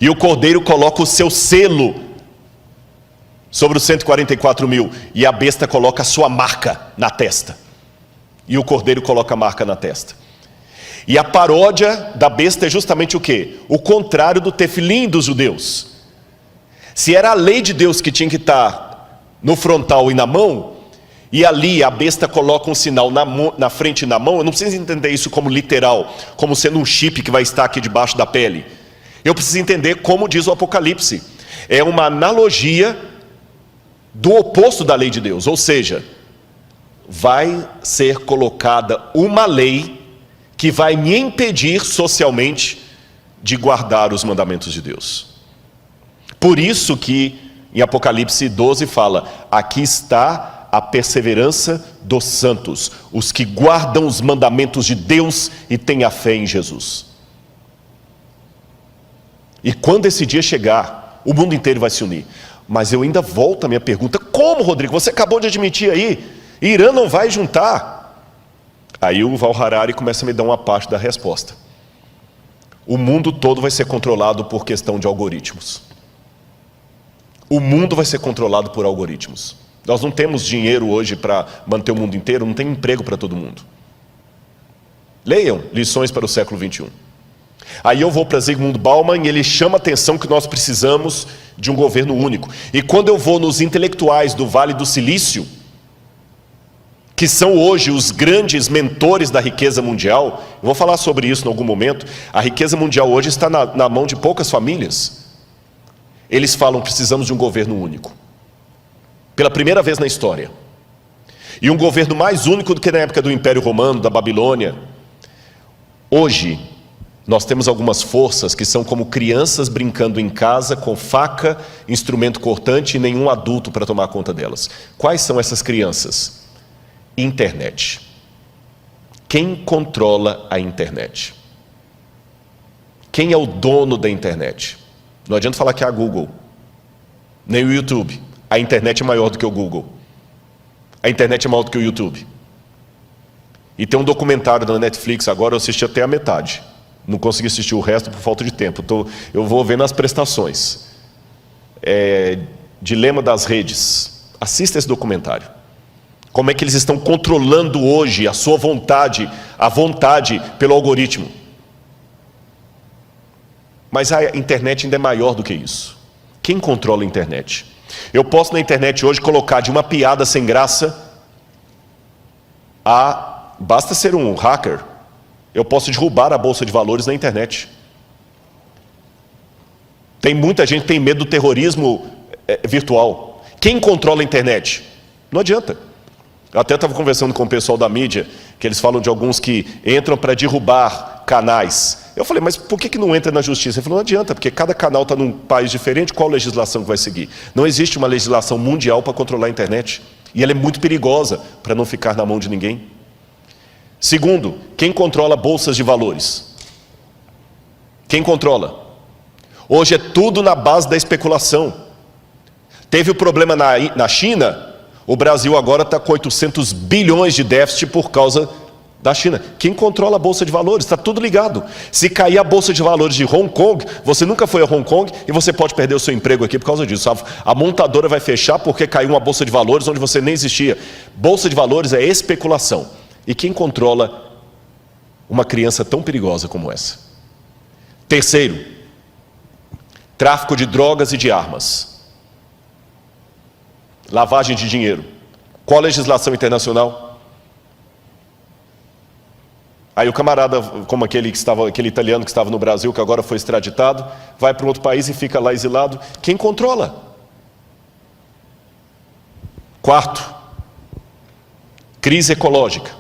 E o cordeiro coloca o seu selo sobre os 144 mil, e a besta coloca a sua marca na testa. E o cordeiro coloca a marca na testa. E a paródia da besta é justamente o quê? O contrário do tefilim dos judeus. Se era a lei de Deus que tinha que estar no frontal e na mão, e ali a besta coloca um sinal na frente e na mão, eu não preciso entender isso como literal, como sendo um chip que vai estar aqui debaixo da pele. Eu preciso entender como diz o Apocalipse. É uma analogia do oposto da lei de Deus, ou seja, vai ser colocada uma lei que vai me impedir socialmente de guardar os mandamentos de Deus. Por isso que em Apocalipse 12 fala, aqui está a perseverança dos santos, os que guardam os mandamentos de Deus e têm a fé em Jesus. E quando esse dia chegar, o mundo inteiro vai se unir. Mas eu ainda volto à minha pergunta: como, Rodrigo? Você acabou de admitir aí, Irã não vai juntar. Aí o Val Harari começa a me dar uma parte da resposta. O mundo todo vai ser controlado por questão de algoritmos. O mundo vai ser controlado por algoritmos. Nós não temos dinheiro hoje para manter o mundo inteiro, não tem emprego para todo mundo. Leiam Lições para o século XXI. Aí eu vou para Zygmunt Bauman e ele chama a atenção que nós precisamos de um governo único. E quando eu vou nos intelectuais do Vale do Silício, que são hoje os grandes mentores da riqueza mundial, eu vou falar sobre isso em algum momento, a riqueza mundial hoje está na mão de poucas famílias. Eles falam: precisamos de um governo único. Pela primeira vez na história. E um governo mais único do que na época do Império Romano, da Babilônia. Hoje, nós temos algumas forças que são como crianças brincando em casa com faca, instrumento cortante e nenhum adulto para tomar conta delas. Quais são essas crianças? Internet. Quem controla a internet? Quem é o dono da internet? Não adianta falar que é a Google, nem o YouTube. A internet é maior do que o Google. A internet é maior do que o YouTube. E tem um documentário da Netflix, agora eu assisti até a metade. Não consegui assistir o resto por falta de tempo. Eu vou ver nas prestações. Dilema das redes. Assista esse documentário. Como é que eles estão controlando hoje a sua vontade, a vontade pelo algoritmo. Mas a internet ainda é maior do que isso. Quem controla a internet? Eu posso na internet hoje colocar de uma piada sem graça a... Basta ser um hacker. Eu posso derrubar a bolsa de valores na internet. Tem muita gente que tem medo do terrorismo virtual. Quem controla a internet? Não adianta. Eu até estava conversando com o pessoal da mídia, que eles falam de alguns que entram para derrubar canais. Eu falei: mas por que não entra na justiça? Ele falou: não adianta, porque cada canal está num país diferente, qual legislação que vai seguir? Não existe uma legislação mundial para controlar a internet. E ela é muito perigosa para não ficar na mão de ninguém. Segundo, quem controla bolsas de valores? Quem controla? Hoje é tudo na base da especulação. Teve o problema na China, o Brasil agora está com 800 bilhões de déficit por causa da China. Quem controla a bolsa de valores? Está tudo ligado. Se cair a bolsa de valores de Hong Kong, você nunca foi a Hong Kong e você pode perder o seu emprego aqui por causa disso. A montadora vai fechar porque caiu uma bolsa de valores onde você nem existia. Bolsa de valores é especulação. E quem controla uma criança tão perigosa como essa? Terceiro, tráfico de drogas e de armas. Lavagem de dinheiro. Qual a legislação internacional? Aí o camarada, como aquele italiano que estava no Brasil, que agora foi extraditado, vai para um outro país e fica lá exilado. Quem controla? Quarto, crise ecológica.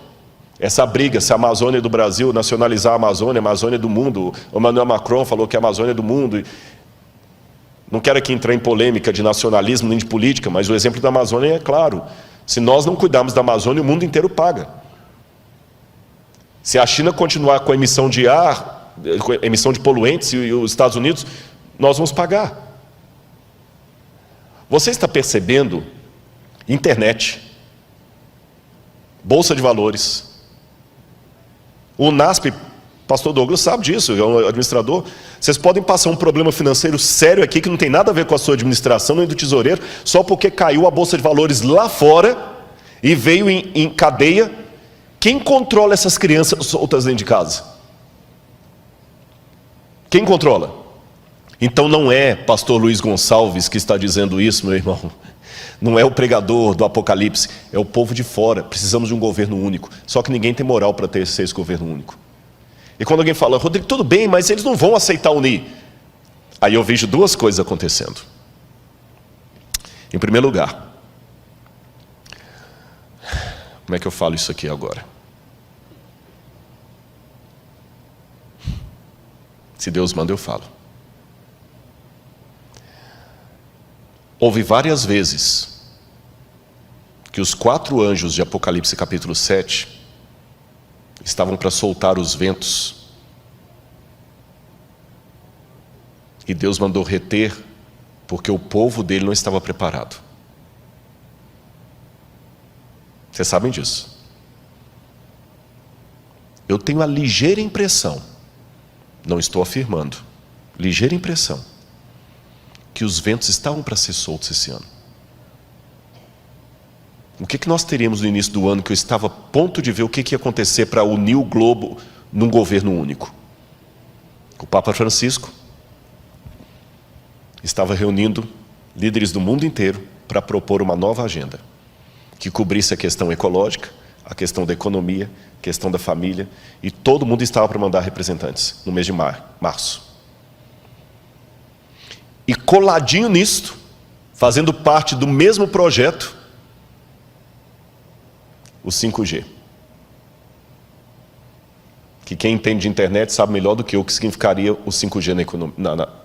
Essa briga, se a Amazônia do Brasil nacionalizar a Amazônia do mundo. O Emmanuel Macron falou que a Amazônia é do mundo. Não quero aqui entrar em polêmica de nacionalismo nem de política, mas o exemplo da Amazônia é claro. Se nós não cuidarmos da Amazônia, o mundo inteiro paga. Se a China continuar com a emissão de ar, com a emissão de poluentes e os Estados Unidos, nós vamos pagar. Você está percebendo? Internet, bolsa de valores. O NASP, pastor Douglas sabe disso, é um administrador. Vocês podem passar um problema financeiro sério aqui que não tem nada a ver com a sua administração, nem do tesoureiro, só porque caiu a bolsa de valores lá fora e veio em cadeia. Quem controla essas crianças soltas dentro de casa? Quem controla? Então não é pastor Luiz Gonçalves que está dizendo isso, meu irmão. Não é o pregador do Apocalipse, é o povo de fora. Precisamos de um governo único. Só que ninguém tem moral para ter esse governo único. E quando alguém fala: Rodrigo, tudo bem, mas eles não vão aceitar unir. Aí eu vejo duas coisas acontecendo. Em primeiro lugar, como é que eu falo isso aqui agora? Se Deus manda, eu falo. Houve várias vezes que os 4 anjos de Apocalipse capítulo 7 estavam para soltar os ventos. E Deus mandou reter, porque o povo dele não estava preparado. Vocês sabem disso. Eu tenho a ligeira impressão, não estou afirmando, ligeira impressão, que os ventos estavam para ser soltos esse ano. O que nós teríamos no início do ano, que eu estava a ponto de ver o que ia acontecer para unir o globo num governo único? O Papa Francisco estava reunindo líderes do mundo inteiro para propor uma nova agenda, que cobrisse a questão ecológica, a questão da economia, a questão da família, e todo mundo estava para mandar representantes no mês de março. E coladinho nisto, fazendo parte do mesmo projeto, o 5G. Que quem entende de internet sabe melhor do que eu o que significaria o 5G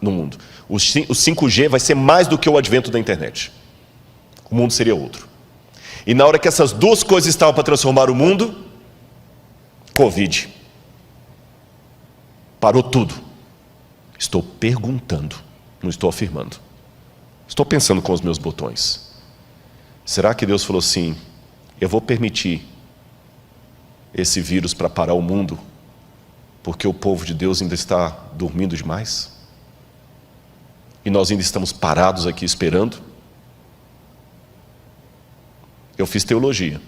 no mundo. O 5G vai ser mais do que o advento da internet. O mundo seria outro. E na hora que essas duas coisas estavam para transformar o mundo, Covid. Parou tudo. Estou perguntando, não estou afirmando. Estou pensando com os meus botões. Será que Deus falou assim: eu vou permitir esse vírus para parar o mundo, porque o povo de Deus ainda está dormindo demais? E nós ainda estamos parados aqui esperando? Eu fiz teologia.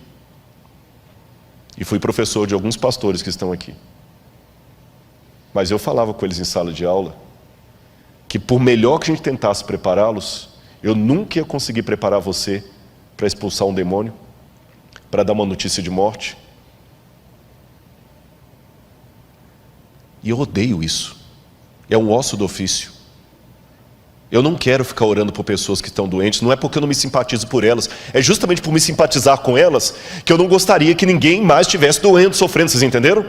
E fui professor de alguns pastores que estão aqui. Mas eu falava com eles em sala de aula que por melhor que a gente tentasse prepará-los, eu nunca ia conseguir preparar você para expulsar um demônio, para dar uma notícia de morte. E eu odeio isso. É um osso do ofício. Eu não quero ficar orando por pessoas que estão doentes, não é porque eu não me simpatizo por elas, é justamente por me simpatizar com elas que eu não gostaria que ninguém mais estivesse doendo, sofrendo, vocês entenderam?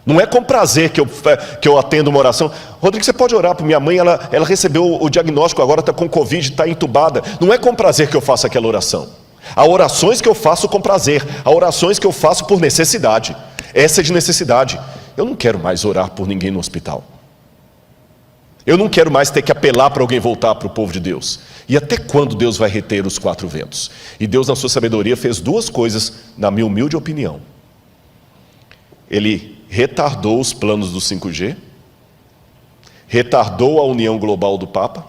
Não é com prazer que eu atendo uma oração. Rodrigo, você pode orar para minha mãe, ela recebeu o diagnóstico, agora está com Covid, está entubada. Não é com prazer que eu faço aquela oração. Há orações que eu faço com prazer, há orações que eu faço por necessidade. Essa é de necessidade. Eu não quero mais orar por ninguém no hospital. Eu não quero mais ter que apelar para alguém voltar para o povo de Deus. E até quando Deus vai reter os 4 ventos? E Deus, na sua sabedoria, fez 2 coisas, na minha humilde opinião. Ele retardou os planos do 5G, retardou a união global do Papa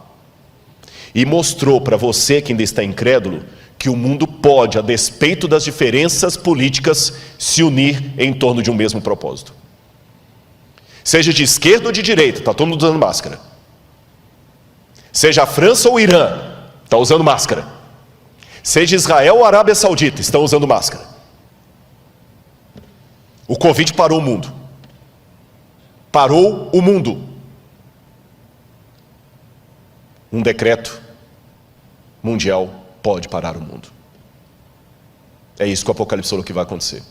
e mostrou para você que ainda está incrédulo que o mundo pode, a despeito das diferenças políticas, se unir em torno de um mesmo propósito. Seja de esquerda ou de direita, está todo mundo usando máscara. Seja a França ou o Irã, está usando máscara. Seja Israel ou a Arábia Saudita, estão usando máscara. O Covid parou o mundo. Parou o mundo. Um decreto mundial pode parar o mundo. É isso que o Apocalipse falou que vai acontecer.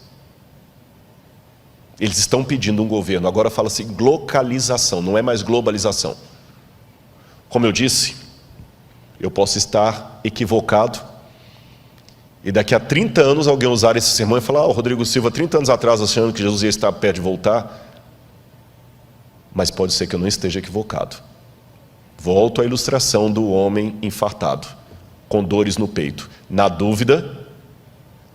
Eles estão pedindo um governo, agora fala-se localização, não é mais globalização. Como eu disse, eu posso estar equivocado, e daqui a 30 anos alguém usar esse sermão e falar: o Rodrigo Silva, 30 anos atrás, achando que Jesus ia estar perto de voltar. Mas pode ser que eu não esteja equivocado. Volto à ilustração do homem infartado, com dores no peito. Na dúvida,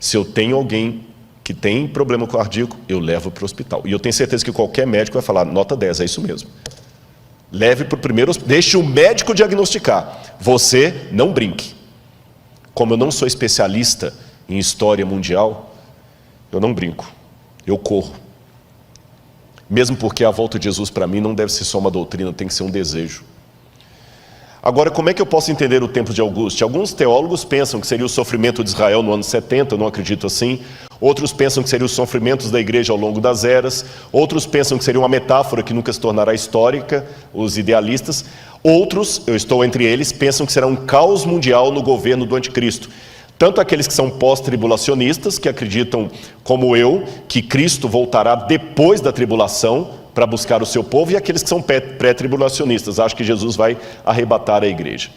se eu tenho alguém que tem problema cardíaco, eu levo para o hospital. E eu tenho certeza que qualquer médico vai falar: nota 10, é isso mesmo. Leve para o primeiro, deixe o médico diagnosticar. Você não brinque. Como eu não sou especialista em história mundial, eu não brinco, eu corro. Mesmo porque a volta de Jesus para mim não deve ser só uma doutrina, tem que ser um desejo. Agora, como é que eu posso entender o tempo de Augusto? Alguns teólogos pensam que seria o sofrimento de Israel no ano 70, eu não acredito assim. Outros pensam que seria os sofrimentos da igreja ao longo das eras. Outros pensam que seria uma metáfora que nunca se tornará histórica, os idealistas. Outros, eu estou entre eles, pensam que será um caos mundial no governo do anticristo. Tanto aqueles que são pós-tribulacionistas, que acreditam, como eu, que Cristo voltará depois da tribulação para buscar o seu povo, e aqueles que são pré-tribulacionistas, acham que Jesus vai arrebatar a igreja.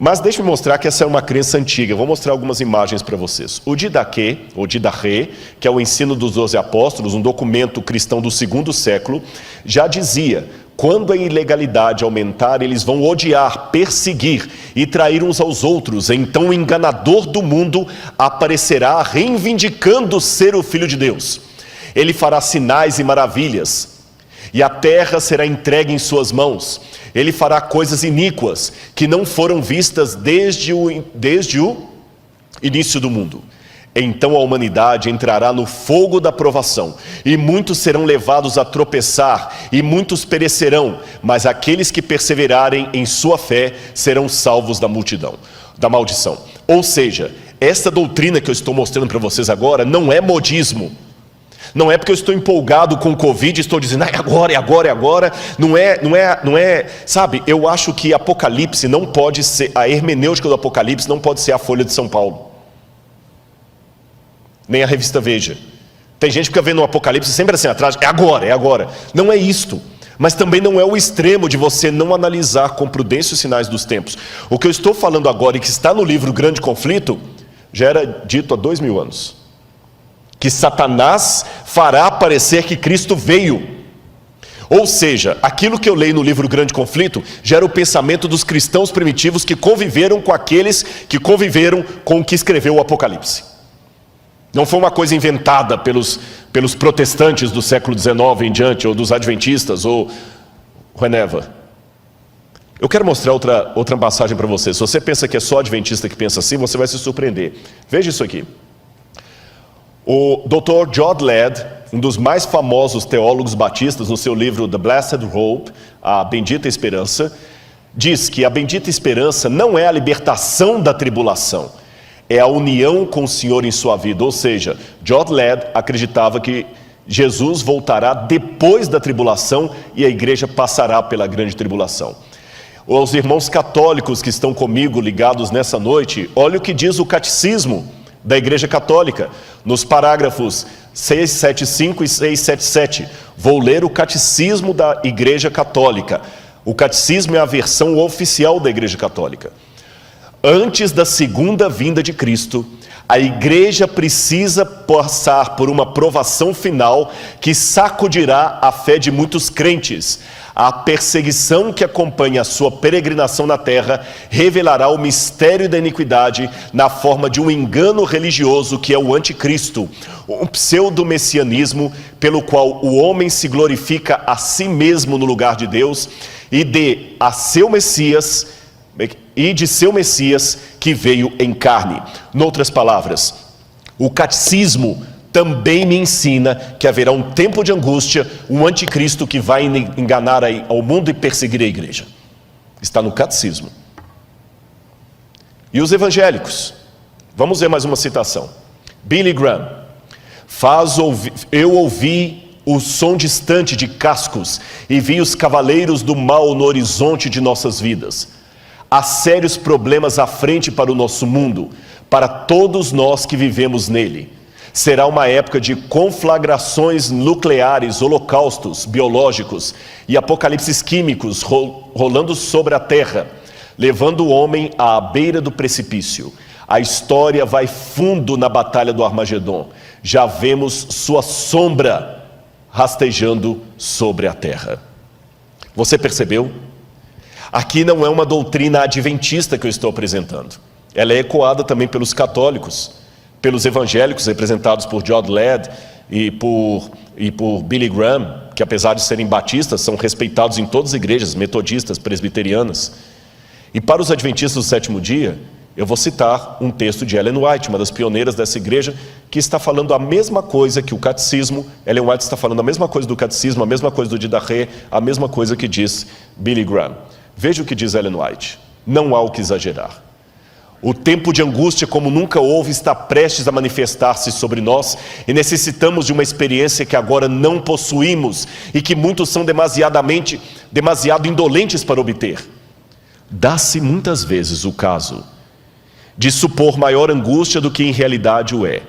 Mas deixe-me mostrar que essa é uma crença antiga. Eu vou mostrar algumas imagens para vocês. O Didaquê, ou Didaquê, que é o ensino dos 12 apóstolos, um documento cristão do 2º século, já dizia: quando a ilegalidade aumentar, eles vão odiar, perseguir e trair uns aos outros. Então o enganador do mundo aparecerá reivindicando ser o Filho de Deus. Ele fará sinais e maravilhas, e a terra será entregue em suas mãos. Ele fará coisas iníquas que não foram vistas desde o início do mundo. Então a humanidade entrará no fogo da provação, e muitos serão levados a tropeçar, e muitos perecerão, mas aqueles que perseverarem em sua fé serão salvos da maldição. Ou seja, essa doutrina que eu estou mostrando para vocês agora não é modismo. Não é porque eu estou empolgado com o Covid e estou dizendo, é agora. Não é, sabe, eu acho que Apocalipse não pode ser, a hermenêutica do Apocalipse não pode ser a Folha de São Paulo, nem a revista Veja. Tem gente que fica vendo o Apocalipse sempre assim atrás, é agora. Não é isto, mas também não é o extremo de você não analisar com prudência os sinais dos tempos. O que eu estou falando agora e que está no livro Grande Conflito, já era dito há 2000 anos. Que Satanás fará parecer que Cristo veio. Ou seja, aquilo que eu leio no livro Grande Conflito gera o pensamento dos cristãos primitivos que conviveram com aqueles que conviveram com o que escreveu o Apocalipse. Não foi uma coisa inventada pelos protestantes do século XIX em diante, ou dos adventistas, ou whenever. Eu quero mostrar outra passagem para você. Se você pensa que é só adventista que pensa assim, você vai se surpreender. Veja isso aqui. O Dr. John Ladd, um dos mais famosos teólogos batistas, no seu livro The Blessed Hope, a Bendita Esperança, diz que a bendita esperança não é a libertação da tribulação, é a união com o Senhor em sua vida. Ou seja, John Ladd acreditava que Jesus voltará depois da tribulação e a igreja passará pela grande tribulação. Os irmãos católicos que estão comigo ligados nessa noite, olha o que diz o catecismo da Igreja Católica, nos parágrafos 675 e 677. Vou ler o Catecismo da Igreja Católica. O Catecismo é a versão oficial da Igreja Católica. Antes da segunda vinda de Cristo, a Igreja precisa passar por uma provação final que sacudirá a fé de muitos crentes. A perseguição que acompanha a sua peregrinação na terra revelará o mistério da iniquidade na forma de um engano religioso que é o anticristo, um pseudo-messianismo pelo qual o homem se glorifica a si mesmo no lugar de Deus e de seu Messias que veio em carne. Noutras palavras, o catecismo também me ensina que haverá um tempo de angústia, um anticristo que vai enganar ao mundo e perseguir a igreja. Está no catecismo. E os evangélicos? Vamos ver mais uma citação. Billy Graham. Eu ouvi o som distante de cascos e vi os cavaleiros do mal no horizonte de nossas vidas. Há sérios problemas à frente para o nosso mundo, para todos nós que vivemos nele. Será uma época de conflagrações nucleares, holocaustos biológicos e apocalipses químicos rolando sobre a terra, levando o homem à beira do precipício. A história vai fundo na batalha do Armagedon. Já vemos sua sombra rastejando sobre a terra. Você percebeu? Aqui não é uma doutrina adventista que eu estou apresentando. Ela é ecoada também pelos católicos, pelos evangélicos representados por John Ladd e por Billy Graham, que apesar de serem batistas, são respeitados em todas as igrejas, metodistas, presbiterianas. E para os adventistas do sétimo dia, eu vou citar um texto de Ellen White, uma das pioneiras dessa igreja, que está falando a mesma coisa que o catecismo. Ellen White está falando a mesma coisa do catecismo, a mesma coisa do Didaquê, a mesma coisa que diz Billy Graham. Veja o que diz Ellen White. Não há o que exagerar. O tempo de angústia como nunca houve está prestes a manifestar-se sobre nós e necessitamos de uma experiência que agora não possuímos e que muitos são demasiado indolentes para obter. Dá-se muitas vezes o caso de supor maior angústia do que em realidade o é.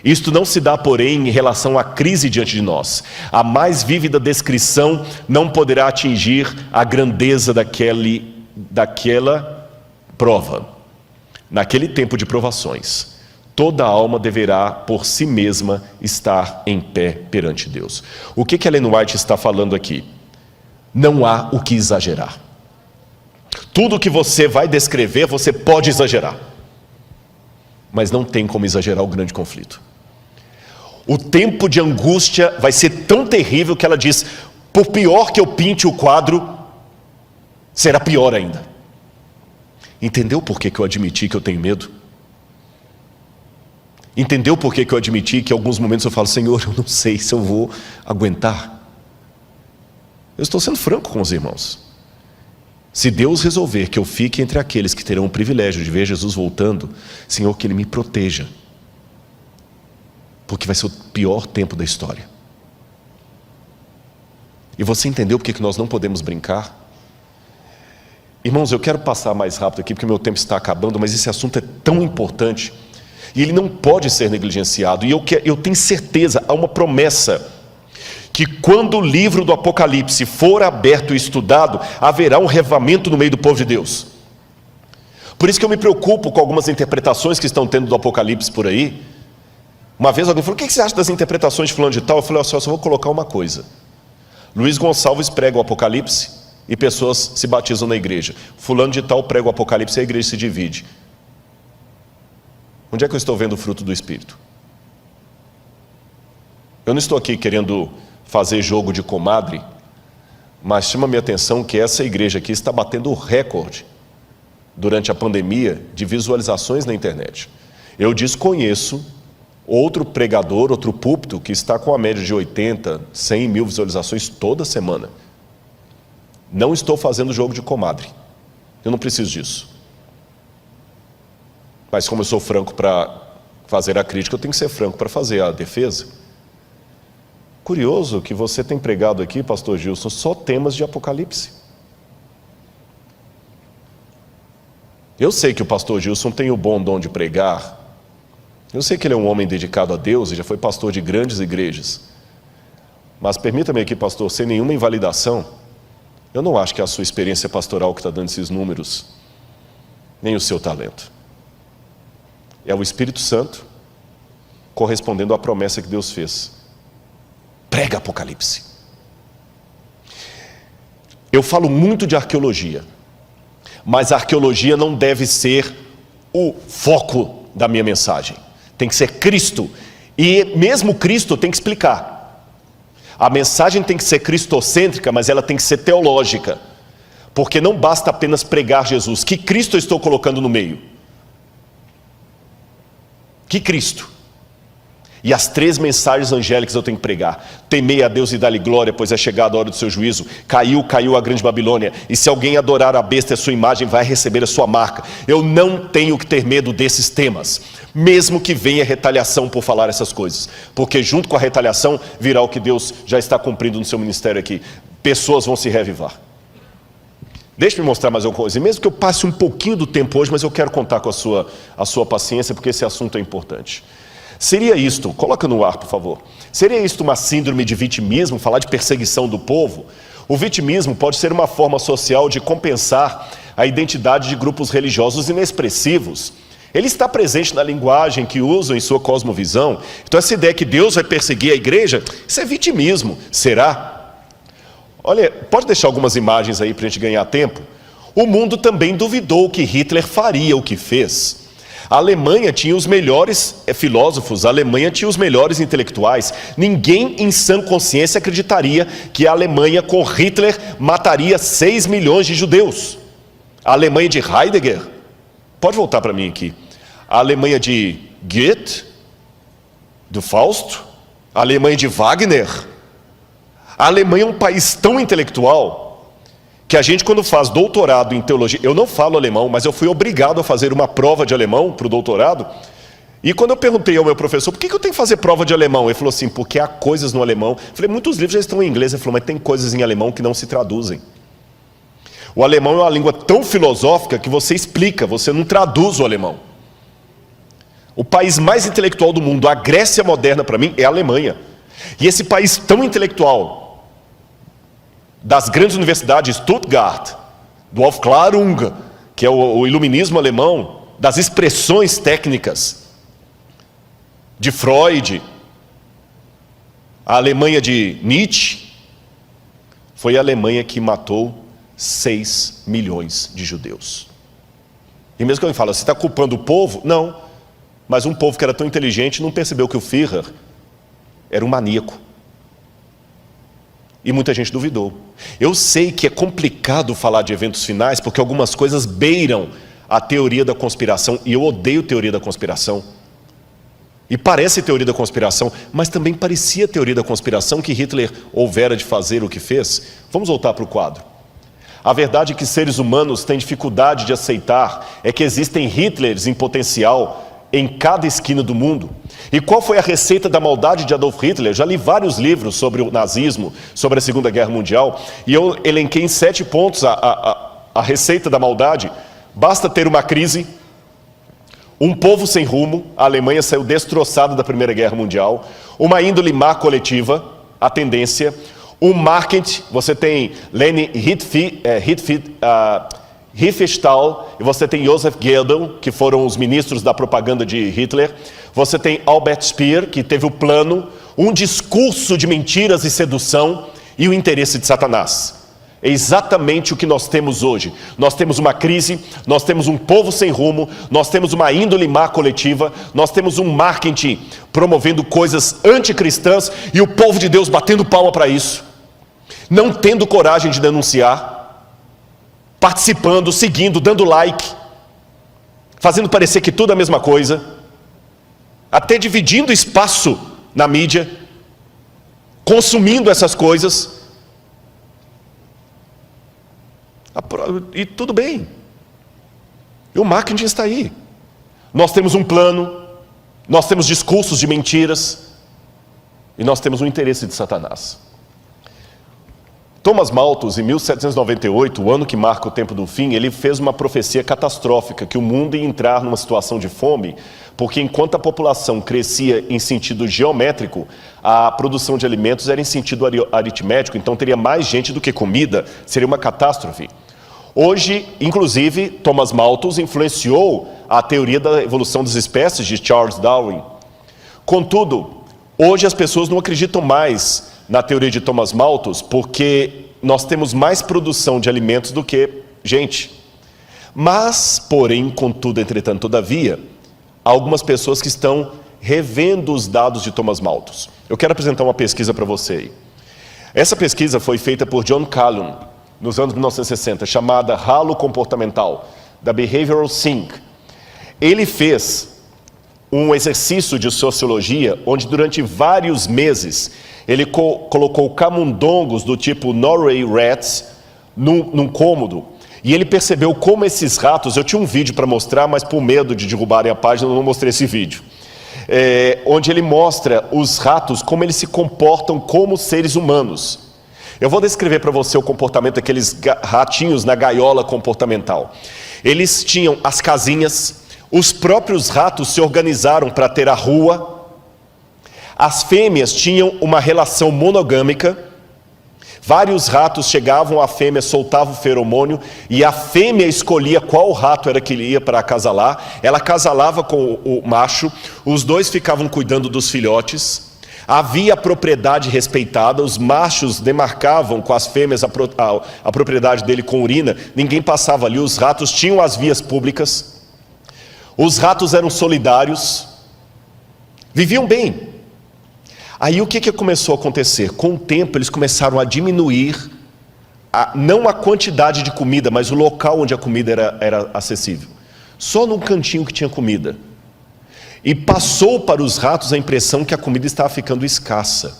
Isto não se dá, porém, em relação à crise diante de nós. A mais vívida descrição não poderá atingir a grandeza daquela Prova. Naquele tempo de provações, toda alma deverá por si mesma estar em pé perante Deus. O que Ellen White está falando aqui? Não há o que exagerar. Tudo que você vai descrever, você pode exagerar. Mas não tem como exagerar o grande conflito. O tempo de angústia vai ser tão terrível que ela diz, por pior que eu pinte o quadro, será pior ainda. Entendeu por que eu admiti que eu tenho medo? Entendeu por que eu admiti que em alguns momentos eu falo, Senhor, eu não sei se eu vou aguentar? Eu estou sendo franco com os irmãos. Se Deus resolver que eu fique entre aqueles que terão o privilégio de ver Jesus voltando, Senhor, que Ele me proteja. Porque vai ser o pior tempo da história. E você entendeu por que nós não podemos brincar? Irmãos, eu quero passar mais rápido aqui, porque meu tempo está acabando, mas esse assunto é tão importante, e ele não pode ser negligenciado, e eu tenho certeza, há uma promessa, que quando o livro do Apocalipse for aberto e estudado, haverá um revivamento no meio do povo de Deus. Por isso que eu me preocupo com algumas interpretações que estão tendo do Apocalipse por aí. Uma vez alguém falou, o que você acha das interpretações de fulano de tal? Eu falei, só vou colocar uma coisa. Luiz Gonçalves prega o Apocalipse, e pessoas se batizam na igreja. Fulano de tal prega o Apocalipse e a igreja se divide. Onde é que eu estou vendo o fruto do Espírito? Eu não estou aqui querendo fazer jogo de comadre, mas chama minha atenção que essa igreja aqui está batendo o recorde durante a pandemia de visualizações na internet. Eu desconheço outro pregador, outro púlpito que está com a média de 80, 100 mil visualizações toda semana. Não estou fazendo jogo de comadre. Eu não preciso disso. Mas como eu sou franco para fazer a crítica, eu tenho que ser franco para fazer a defesa. Curioso que você tem pregado aqui, pastor Gilson, só temas de Apocalipse. Eu sei que o pastor Gilson tem o bom dom de pregar. Eu sei que ele é um homem dedicado a Deus e já foi pastor de grandes igrejas. Mas permita-me aqui, pastor, sem nenhuma invalidação, eu não acho que é a sua experiência pastoral que está dando esses números, nem o seu talento. É o Espírito Santo correspondendo à promessa que Deus fez. Prega Apocalipse. Eu falo muito de arqueologia, mas a arqueologia não deve ser o foco da minha mensagem. Tem que ser Cristo. E mesmo Cristo tem que explicar. A mensagem tem que ser cristocêntrica, mas ela tem que ser teológica. Porque não basta apenas pregar Jesus. Que Cristo eu estou colocando no meio? Que Cristo? E as 3 mensagens angélicas eu tenho que pregar. Temei a Deus e dá-lhe glória, pois é chegada a hora do seu juízo. Caiu a grande Babilônia. E se alguém adorar a besta e a sua imagem, vai receber a sua marca. Eu não tenho que ter medo desses temas, mesmo que venha retaliação por falar essas coisas. Porque junto com a retaliação virá o que Deus já está cumprindo no seu ministério aqui. Pessoas vão se reavivar. Deixe-me mostrar mais uma coisa. E mesmo que eu passe um pouquinho do tempo hoje, mas eu quero contar com a sua paciência, porque esse assunto é importante. Seria isto, coloca no ar por favor, seria isto uma síndrome de vitimismo, falar de perseguição do povo? O vitimismo pode ser uma forma social de compensar a identidade de grupos religiosos inexpressivos. Ele está presente na linguagem que usam em sua cosmovisão. Então essa ideia que Deus vai perseguir a igreja, isso é vitimismo, será? Olha, pode deixar algumas imagens aí para a gente ganhar tempo? O mundo também duvidou que Hitler faria o que fez. A Alemanha tinha os melhores filósofos, a Alemanha tinha os melhores intelectuais. Ninguém em sã consciência acreditaria que a Alemanha com Hitler mataria 6 milhões de judeus. A Alemanha de Heidegger, pode voltar para mim aqui, a Alemanha de Goethe, do Fausto, a Alemanha de Wagner. A Alemanha é um país tão intelectual que a gente, quando faz doutorado em teologia, eu não falo alemão, mas eu fui obrigado a fazer uma prova de alemão para o doutorado. E quando eu perguntei ao meu professor, por que eu tenho que fazer prova de alemão? Ele falou assim, porque há coisas no alemão. Eu falei, muitos livros já estão em inglês. Ele falou, mas tem coisas em alemão que não se traduzem. O alemão é uma língua tão filosófica que você explica, você não traduz o alemão. O país mais intelectual do mundo, a Grécia moderna para mim, é a Alemanha. E esse país tão intelectual, das grandes universidades, Stuttgart, do Aufklärung, que é o iluminismo alemão, das expressões técnicas de Freud, a Alemanha de Nietzsche, foi a Alemanha que matou 6 milhões de judeus. E mesmo que alguém fala, você está culpando o povo? Não, mas um povo que era tão inteligente não percebeu que o Führer era um maníaco. E muita gente duvidou. Eu sei que é complicado falar de eventos finais, porque algumas coisas beiram a teoria da conspiração, e eu odeio teoria da conspiração. E parece teoria da conspiração, mas também parecia teoria da conspiração que Hitler houvera de fazer o que fez. Vamos voltar para o quadro. A verdade que seres humanos têm dificuldade de aceitar é que existem Hitlers em potencial em cada esquina do mundo. E qual foi a receita da maldade de Adolf Hitler? Já li vários livros sobre o nazismo, sobre a Segunda Guerra Mundial, e eu elenquei em 7 pontos a receita da maldade. Basta ter uma crise, um povo sem rumo, a Alemanha saiu destroçada da Primeira Guerra Mundial, uma índole má coletiva, a tendência, um marketing, você tem Leni Riefenstahl e você tem Joseph Goebbels, que foram os ministros da propaganda de Hitler, você tem Albert Speer, que teve o plano, um discurso de mentiras e sedução e o interesse de Satanás. É exatamente o que nós temos hoje. Nós temos uma crise, nós temos um povo sem rumo, nós temos uma índole má coletiva, nós temos um marketing promovendo coisas anticristãs e o povo de Deus batendo palma para isso, não tendo coragem de denunciar, participando, seguindo, dando like, fazendo parecer que tudo é a mesma coisa, até dividindo espaço na mídia, consumindo essas coisas. E tudo bem, e o marketing está aí. Nós temos um plano, nós temos discursos de mentiras, e nós temos um interesse de Satanás. Thomas Malthus, em 1798, o ano que marca o tempo do fim, ele fez uma profecia catastrófica, que o mundo ia entrar numa situação de fome, porque enquanto a população crescia em sentido geométrico, a produção de alimentos era em sentido aritmético, então teria mais gente do que comida, seria uma catástrofe. Hoje, inclusive, Thomas Malthus influenciou a teoria da evolução das espécies de Charles Darwin. Contudo, hoje as pessoas não acreditam mais na teoria de Thomas Malthus, porque nós temos mais produção de alimentos do que gente. Mas, porém, contudo, entretanto, todavia, há algumas pessoas que estão revendo os dados de Thomas Malthus. Eu quero apresentar uma pesquisa para você aí. Essa pesquisa foi feita por John Calhoun, nos anos 1960, chamada Halo Comportamental, da Behavioral Sync. Ele fez um exercício de sociologia, onde durante vários meses, ele colocou camundongos do tipo Norway Rats num cômodo, e ele percebeu como esses ratos, eu tinha um vídeo para mostrar, mas por medo de derrubarem a página, eu não mostrei esse vídeo. Onde ele mostra os ratos, como eles se comportam como seres humanos. Eu vou descrever para você o comportamento daqueles ratinhos na gaiola comportamental. Eles tinham as casinhas, os próprios ratos se organizaram para ter a rua, as fêmeas tinham uma relação monogâmica, vários ratos chegavam, a fêmea soltava o feromônio e a fêmea escolhia qual rato era que ele ia para acasalar, ela acasalava com o macho, os dois ficavam cuidando dos filhotes. Havia propriedade respeitada, os machos demarcavam com as fêmeas a propriedade dele com urina, ninguém passava ali, os ratos tinham as vias públicas, os ratos eram solidários, viviam bem. Aí o que começou a acontecer? Com o tempo eles começaram a diminuir, não a quantidade de comida, mas o local onde a comida era acessível. Só num cantinho que tinha comida. E passou para os ratos a impressão que a comida estava ficando escassa.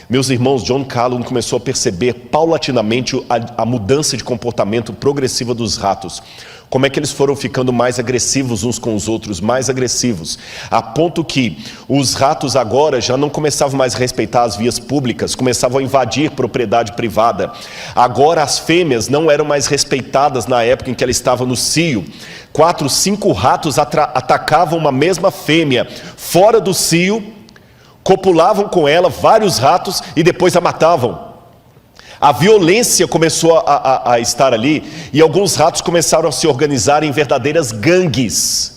Meus irmãos, John Calhoun começou a perceber paulatinamente a mudança de comportamento progressiva dos ratos. Como é que eles foram ficando mais agressivos uns com os outros, mais agressivos. A ponto que os ratos agora já não começavam mais a respeitar as vias públicas, começavam a invadir propriedade privada. Agora as fêmeas não eram mais respeitadas na época em que ela estava no cio. 4, 5 ratos atacavam uma mesma fêmea fora do cio, copulavam com ela, vários ratos, e depois a matavam. A violência começou a estar ali, e alguns ratos começaram a se organizar em verdadeiras gangues.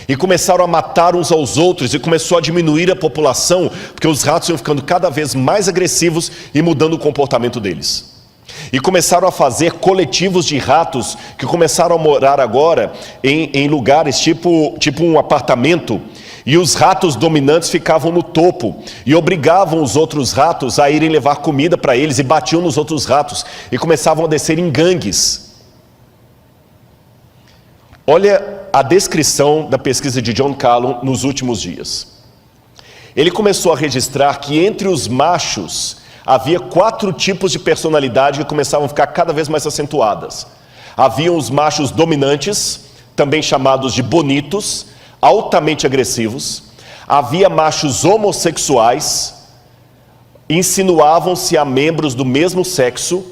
E começaram a matar uns aos outros, e começou a diminuir a população, porque os ratos iam ficando cada vez mais agressivos e mudando o comportamento deles. E começaram a fazer coletivos de ratos, que começaram a morar agora em lugares tipo um apartamento, e os ratos dominantes ficavam no topo, e obrigavam os outros ratos a irem levar comida para eles, e batiam nos outros ratos, e começavam a descer em gangues. Olha a descrição da pesquisa de John Callum nos últimos dias. Ele começou a registrar que entre os machos havia 4 tipos de personalidade que começavam a ficar cada vez mais acentuadas. Haviam os machos dominantes, também chamados de bonitos, altamente agressivos. Havia machos homossexuais, insinuavam-se a membros do mesmo sexo,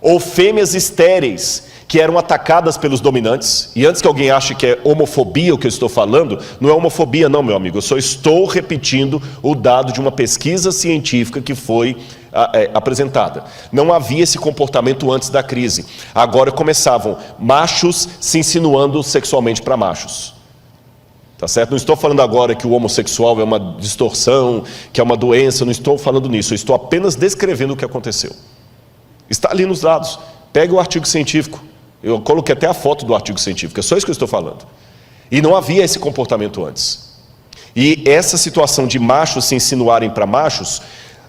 ou fêmeas estéreis, que eram atacadas pelos dominantes. E antes que alguém ache que é homofobia o que eu estou falando, não é homofobia não, meu amigo, eu só estou repetindo o dado de uma pesquisa científica que foi apresentada. Não havia esse comportamento antes da crise. Agora começavam machos se insinuando sexualmente para machos. Tá certo? Não estou falando agora que o homossexual é uma distorção, que é uma doença, não estou falando nisso, eu estou apenas descrevendo o que aconteceu. Está ali nos dados. Pega o artigo científico. Eu coloquei até a foto do artigo científico, é só isso que eu estou falando. E não havia esse comportamento antes. E essa situação de machos se insinuarem para machos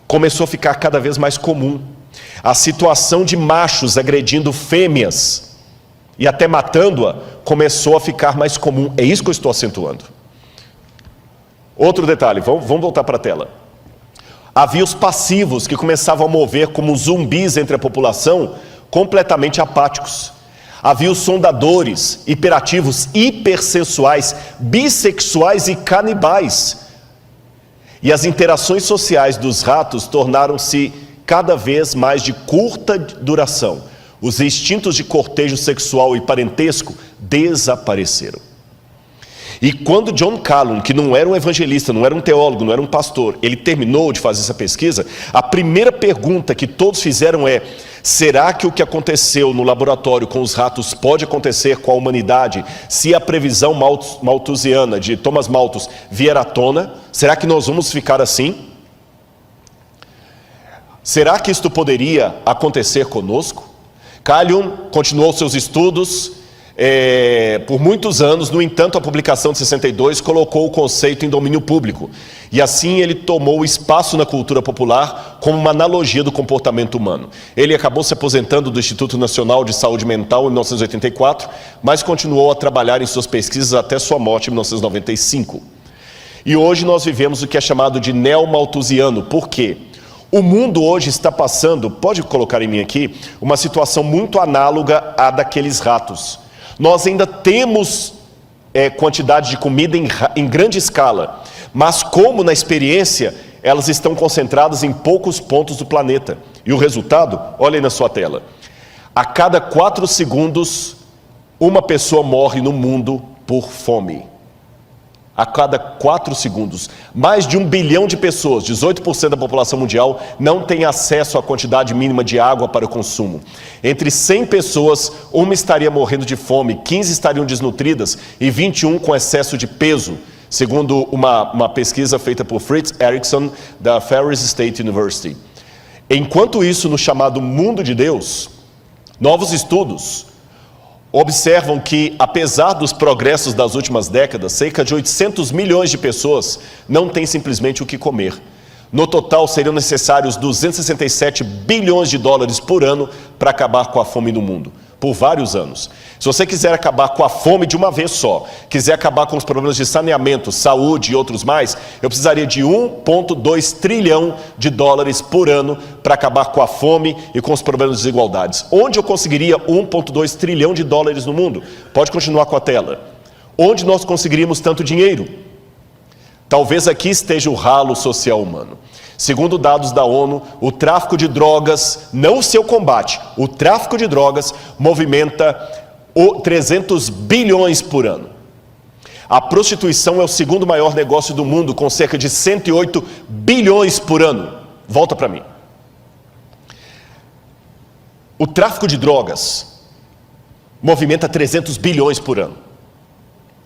começou a ficar cada vez mais comum. A situação de machos agredindo fêmeas e até matando-a começou a ficar mais comum. É isso que eu estou acentuando. Outro detalhe, vamos voltar para a tela. Havia os passivos que começavam a mover como zumbis entre a população, completamente apáticos. Havia os sondadores, hiperativos, hipersensuais, bissexuais e canibais. E as interações sociais dos ratos tornaram-se cada vez mais de curta duração. Os instintos de cortejo sexual e parentesco desapareceram. E quando John Callum, que não era um evangelista, não era um teólogo, não era um pastor, ele terminou de fazer essa pesquisa, a primeira pergunta que todos fizeram é: será que o que aconteceu no laboratório com os ratos pode acontecer com a humanidade se a previsão malthusiana de Thomas Malthus vier à tona? Será que nós vamos ficar assim? Será que isto poderia acontecer conosco? Callum continuou seus estudos por muitos anos. No entanto, a publicação de 62 colocou o conceito em domínio público, e assim ele tomou espaço na cultura popular como uma analogia do comportamento humano. Ele acabou se aposentando do Instituto Nacional de Saúde Mental em 1984, mas continuou a trabalhar em suas pesquisas até sua morte em 1995. E hoje nós vivemos o que é chamado de neo-malthusiano. Por quê? O mundo hoje está passando, pode colocar em mim aqui, uma situação muito análoga à daqueles ratos. Nós ainda temos quantidade de comida em grande escala, mas como na experiência, elas estão concentradas em poucos pontos do planeta. E o resultado, olha aí na sua tela. A cada 4 segundos, uma pessoa morre no mundo por fome. A cada 4 segundos. Mais de 1 bilhão de pessoas, 18% da população mundial, não tem acesso à quantidade mínima de água para o consumo. Entre 100 pessoas, uma estaria morrendo de fome, 15 estariam desnutridas e 21 com excesso de peso, segundo uma pesquisa feita por Fritz Erickson, da Ferris State University. Enquanto isso, no chamado mundo de Deus, novos estudos observam que, apesar dos progressos das últimas décadas, cerca de 800 milhões de pessoas não têm simplesmente o que comer. No total, seriam necessários 267 bilhões de dólares por ano para acabar com a fome no mundo, por vários anos. Se você quiser acabar com a fome de uma vez só, quiser acabar com os problemas de saneamento, saúde e outros mais, eu precisaria de 1,2 trilhão de dólares por ano para acabar com a fome e com os problemas de desigualdades. Onde eu conseguiria 1,2 trilhão de dólares no mundo? Pode continuar com a tela. Onde nós conseguiríamos tanto dinheiro? Talvez aqui esteja o ralo social humano. Segundo dados da ONU, o tráfico de drogas, não o seu combate, o tráfico de drogas movimenta 300 bilhões por ano. A prostituição é o segundo maior negócio do mundo, com cerca de 108 bilhões por ano. Volta para mim. O tráfico de drogas movimenta 300 bilhões por ano.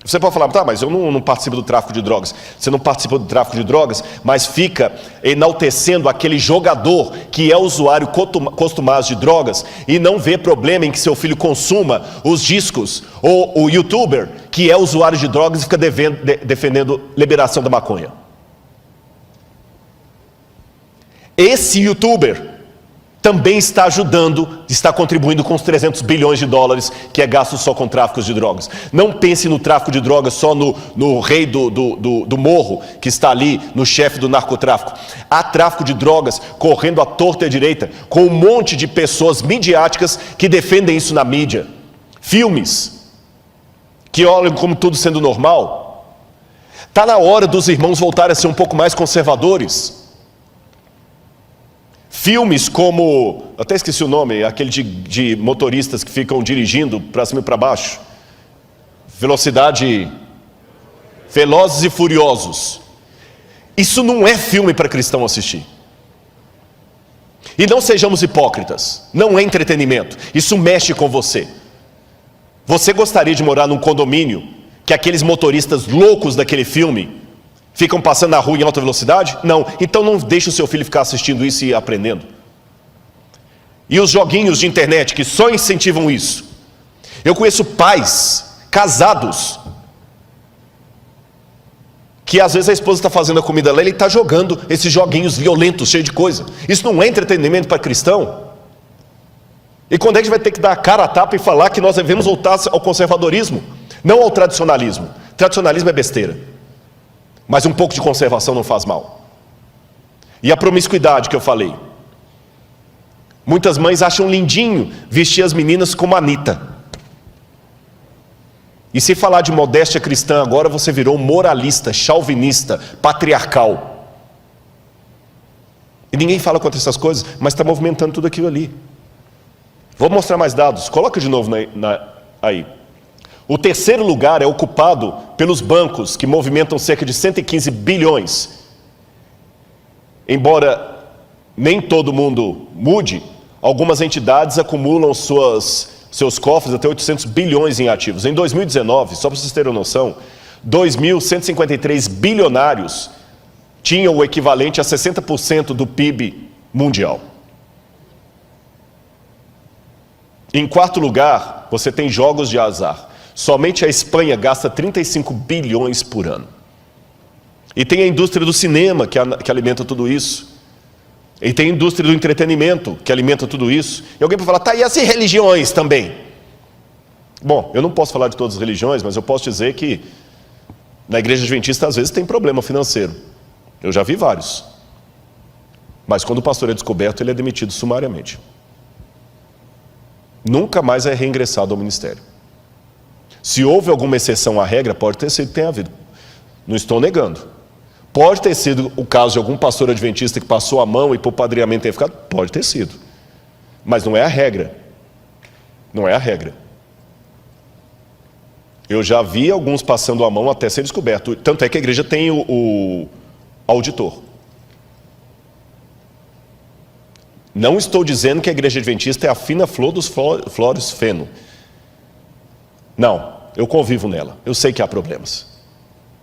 Você pode falar, tá, mas eu não participo do tráfico de drogas. Você não participa do tráfico de drogas, mas fica enaltecendo aquele jogador que é usuário costumado de drogas e não vê problema em que seu filho consuma os discos, ou o youtuber que é usuário de drogas e fica defendendo liberação da maconha. Esse youtuber também está ajudando, está contribuindo com os 300 bilhões de dólares que é gasto só com tráfico de drogas. Não pense no tráfico de drogas só no rei do morro, que está ali, no chefe do narcotráfico. Há tráfico de drogas correndo à torta e à direita, com um monte de pessoas midiáticas que defendem isso na mídia. Filmes que olham como tudo sendo normal. Está na hora dos irmãos voltarem a ser um pouco mais conservadores. Filmes como, até esqueci o nome, aquele de motoristas que ficam dirigindo para cima e para baixo. Velozes e Furiosos. Isso não é filme para cristão assistir. E não sejamos hipócritas, não é entretenimento, isso mexe com você. Você gostaria de morar num condomínio que aqueles motoristas loucos daquele filme ficam passando na rua em alta velocidade? Não. Então não deixe o seu filho ficar assistindo isso e aprendendo. E os joguinhos de internet que só incentivam isso. Eu conheço pais casados que às vezes a esposa está fazendo a comida lá e ele está jogando esses joguinhos violentos, cheios de coisa. Isso não é entretenimento para cristão? E quando é que a gente vai ter que dar a cara a tapa e falar que nós devemos voltar ao conservadorismo? Não ao tradicionalismo. Tradicionalismo é besteira. Mas um pouco de conservação não faz mal. E a promiscuidade que eu falei. Muitas mães acham lindinho vestir as meninas como Anitta. E se falar de modéstia cristã agora, você virou moralista, chauvinista, patriarcal. E ninguém fala contra essas coisas, mas está movimentando tudo aquilo ali. Vou mostrar mais dados. Coloca de novo aí. O terceiro lugar é ocupado pelos bancos, que movimentam cerca de 115 bilhões. Embora nem todo mundo mude, algumas entidades acumulam seus cofres até 800 bilhões em ativos. Em 2019, só para vocês terem uma noção, 2.153 bilionários tinham o equivalente a 60% do PIB mundial. Em quarto lugar, você tem jogos de azar. Somente a Espanha gasta 35 bilhões por ano. E tem a indústria do cinema que alimenta tudo isso. E tem a indústria do entretenimento que alimenta tudo isso. E alguém vai falar, tá, e as religiões também? Bom, eu não posso falar de todas as religiões, mas eu posso dizer que na igreja adventista às vezes tem problema financeiro. Eu já vi vários. Mas quando o pastor é descoberto, ele é demitido sumariamente. Nunca mais é reingressado ao ministério. Se houve alguma exceção à regra, pode ter sido que tenha havido. Não estou negando. Pode ter sido o caso de algum pastor adventista que passou a mão e por padrinhamento tenha ficado? Pode ter sido. Mas não é a regra. Não é a regra. Eu já vi alguns passando a mão até ser descoberto. Tanto é que a igreja tem o auditor. Não estou dizendo que a igreja adventista é a fina flor dos flores feno. Não, eu convivo nela, eu sei que há problemas.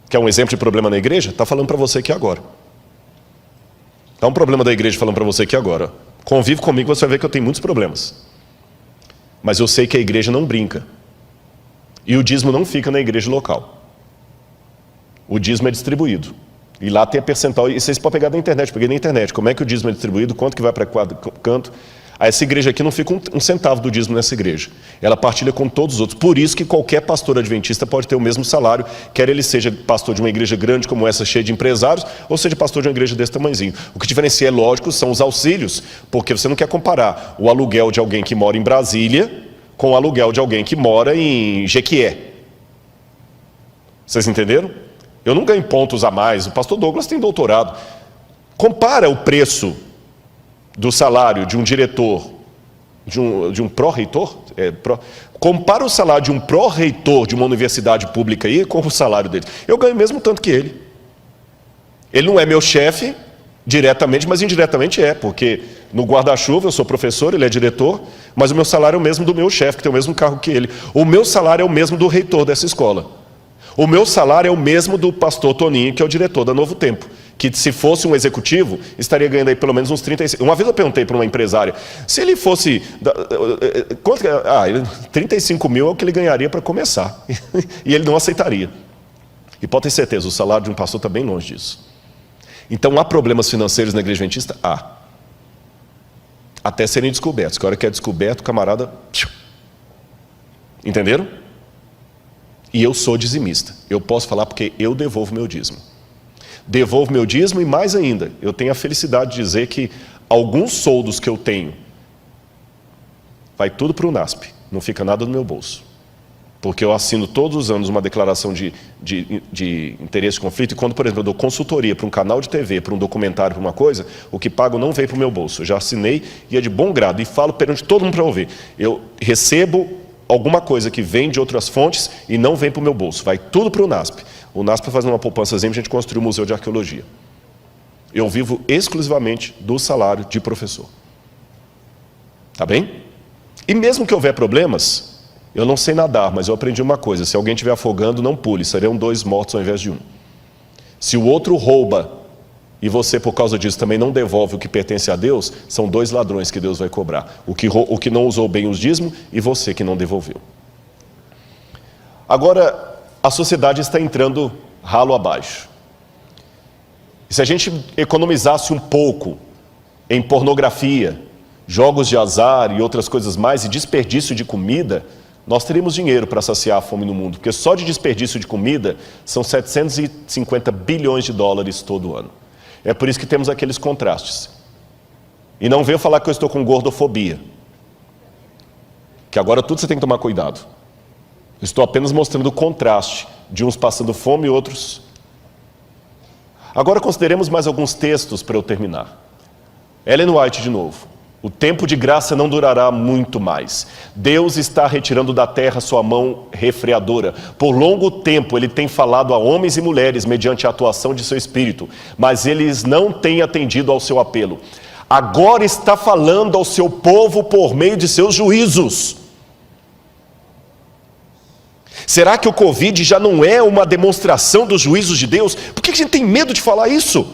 Quer um exemplo de problema na igreja? Está falando para você aqui agora. Está um problema da igreja falando para você aqui agora. Convive comigo, você vai ver que eu tenho muitos problemas. Mas eu sei que a igreja não brinca. E o dízimo não fica na igreja local. O dízimo é distribuído. E lá tem a percentual, e vocês podem pegar na internet, peguei na internet, como é que o dízimo é distribuído, quanto que vai para cada canto. Essa igreja aqui não fica um centavo do dízimo nessa igreja. Ela partilha com todos os outros. Por isso que qualquer pastor adventista pode ter o mesmo salário, quer ele seja pastor de uma igreja grande como essa, cheia de empresários, ou seja pastor de uma igreja desse tamanhozinho. O que diferencia, é lógico, são os auxílios, porque você não quer comparar o aluguel de alguém que mora em Brasília com o aluguel de alguém que mora em Jequié. Vocês entenderam? Eu não ganho pontos a mais, o pastor Douglas tem doutorado. Compara o preço do salário de um diretor, de um pró-reitor, compara o salário de um pró-reitor de uma universidade pública aí com o salário dele. Eu ganho mesmo tanto que ele. Ele não é meu chefe, Diretamente, mas indiretamente porque no guarda-chuva eu sou professor, ele é diretor, mas o meu salário é o mesmo do meu chefe, que tem o mesmo cargo que ele. O meu salário é o mesmo do reitor dessa escola. O meu salário é o mesmo do pastor Toninho, que é o diretor da Novo Tempo, que se fosse um executivo, estaria ganhando aí pelo menos uns 35... Uma vez eu perguntei para uma empresária, se ele fosse... 35 mil é o que ele ganharia para começar. E ele não aceitaria. E pode ter certeza, o salário de um pastor está bem longe disso. Então há problemas financeiros na igreja adventista? Há. Até serem descobertos. Que a hora que é descoberto, o camarada... Entenderam? E eu sou dizimista. Eu posso falar porque eu devolvo meu dízimo. Devolvo meu dízimo e mais ainda, eu tenho a felicidade de dizer que alguns soldos que eu tenho, vai tudo para o NASP, não fica nada no meu bolso. Porque eu assino todos os anos uma declaração de interesse de conflito, e quando, por exemplo, eu dou consultoria para um canal de TV, para um documentário, para uma coisa, o que pago não vem para o meu bolso. Eu já assinei e é de bom grado, e falo perante todo mundo para ouvir. Eu recebo alguma coisa que vem de outras fontes e não vem para o meu bolso, vai tudo para o NASP. O NASP está fazendo uma poupançazinha, a gente construiu o Museu de Arqueologia. Eu vivo exclusivamente do salário de professor. Tá bem? E mesmo que houver problemas, eu não sei nadar, mas eu aprendi uma coisa, se alguém estiver afogando, não pule, serão 2 mortos ao invés de 1. Se o outro rouba, e você por causa disso também não devolve o que pertence a Deus, são 2 ladrões que Deus vai cobrar. O que não usou bem os dízimos e você que não devolveu. Agora, a sociedade está entrando ralo abaixo. E se a gente economizasse um pouco em pornografia, jogos de azar e outras coisas mais, e desperdício de comida, nós teríamos dinheiro para saciar a fome no mundo, porque só de desperdício de comida são 750 bilhões de dólares todo ano. É por isso que temos aqueles contrastes. E não venho falar que eu estou com gordofobia, que agora tudo você tem que tomar cuidado. Estou apenas mostrando o contraste de uns passando fome e outros. Agora consideremos mais alguns textos para eu terminar. Ellen White de novo. O tempo de graça não durará muito mais. Deus está retirando da terra sua mão refreadora. Por longo tempo ele tem falado a homens e mulheres mediante a atuação de seu espírito, mas eles não têm atendido ao seu apelo. Agora está falando ao seu povo por meio de seus juízos. Será que o Covid já não é uma demonstração dos juízos de Deus? Por que a gente tem medo de falar isso?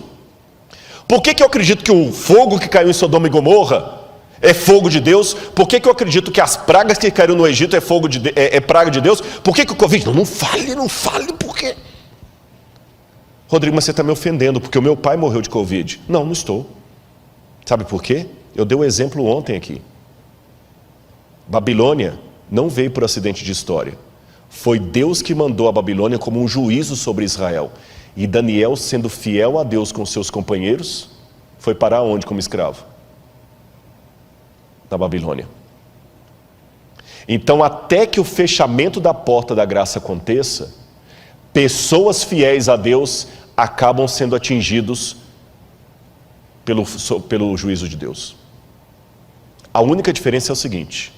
Por que eu acredito que o fogo que caiu em Sodoma e Gomorra é fogo de Deus? Por que eu acredito que as pragas que caíram no Egito é praga de Deus? Por que o Covid? Não fale, por quê? Rodrigo, mas você está me ofendendo, porque o meu pai morreu de Covid. Não estou. Sabe por quê? Eu dei o exemplo ontem aqui. Babilônia não veio por acidente de história. Foi Deus que mandou a Babilônia como um juízo sobre Israel. E Daniel, sendo fiel a Deus com seus companheiros, foi parar onde como escravo? Na Babilônia. Então, até que o fechamento da porta da graça aconteça, pessoas fiéis a Deus acabam sendo atingidos pelo juízo de Deus. A única diferença é o seguinte: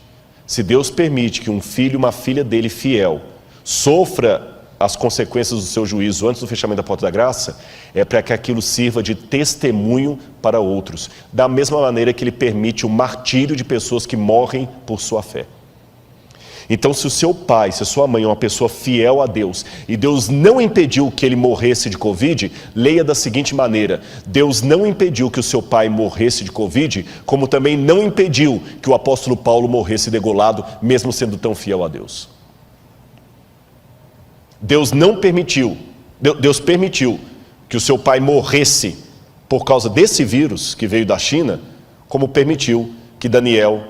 se Deus permite que um filho, uma filha dele fiel, sofra as consequências do seu juízo antes do fechamento da porta da graça, é para que aquilo sirva de testemunho para outros, da mesma maneira que ele permite o martírio de pessoas que morrem por sua fé. Então, se o seu pai, se a sua mãe é uma pessoa fiel a Deus, e Deus não impediu que ele morresse de Covid, leia da seguinte maneira: Deus não impediu que o seu pai morresse de Covid, como também não impediu que o apóstolo Paulo morresse degolado, mesmo sendo tão fiel a Deus. Deus permitiu que o seu pai morresse por causa desse vírus que veio da China, como permitiu que Daniel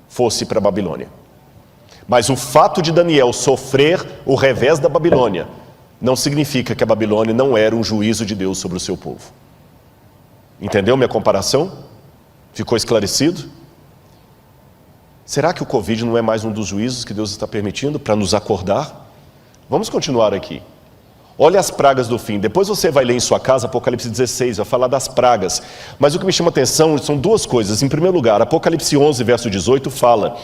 fosse para a Babilônia. Mas o fato de Daniel sofrer o revés da Babilônia não significa que a Babilônia não era um juízo de Deus sobre o seu povo. Entendeu minha comparação? Ficou esclarecido? Será que o Covid não é mais um dos juízos que Deus está permitindo para nos acordar? Vamos continuar aqui. Olha as pragas do fim. Depois você vai ler em sua casa Apocalipse 16, vai falar das pragas. Mas o que me chama a atenção são 2 coisas. Em primeiro lugar, Apocalipse 11, verso 18, fala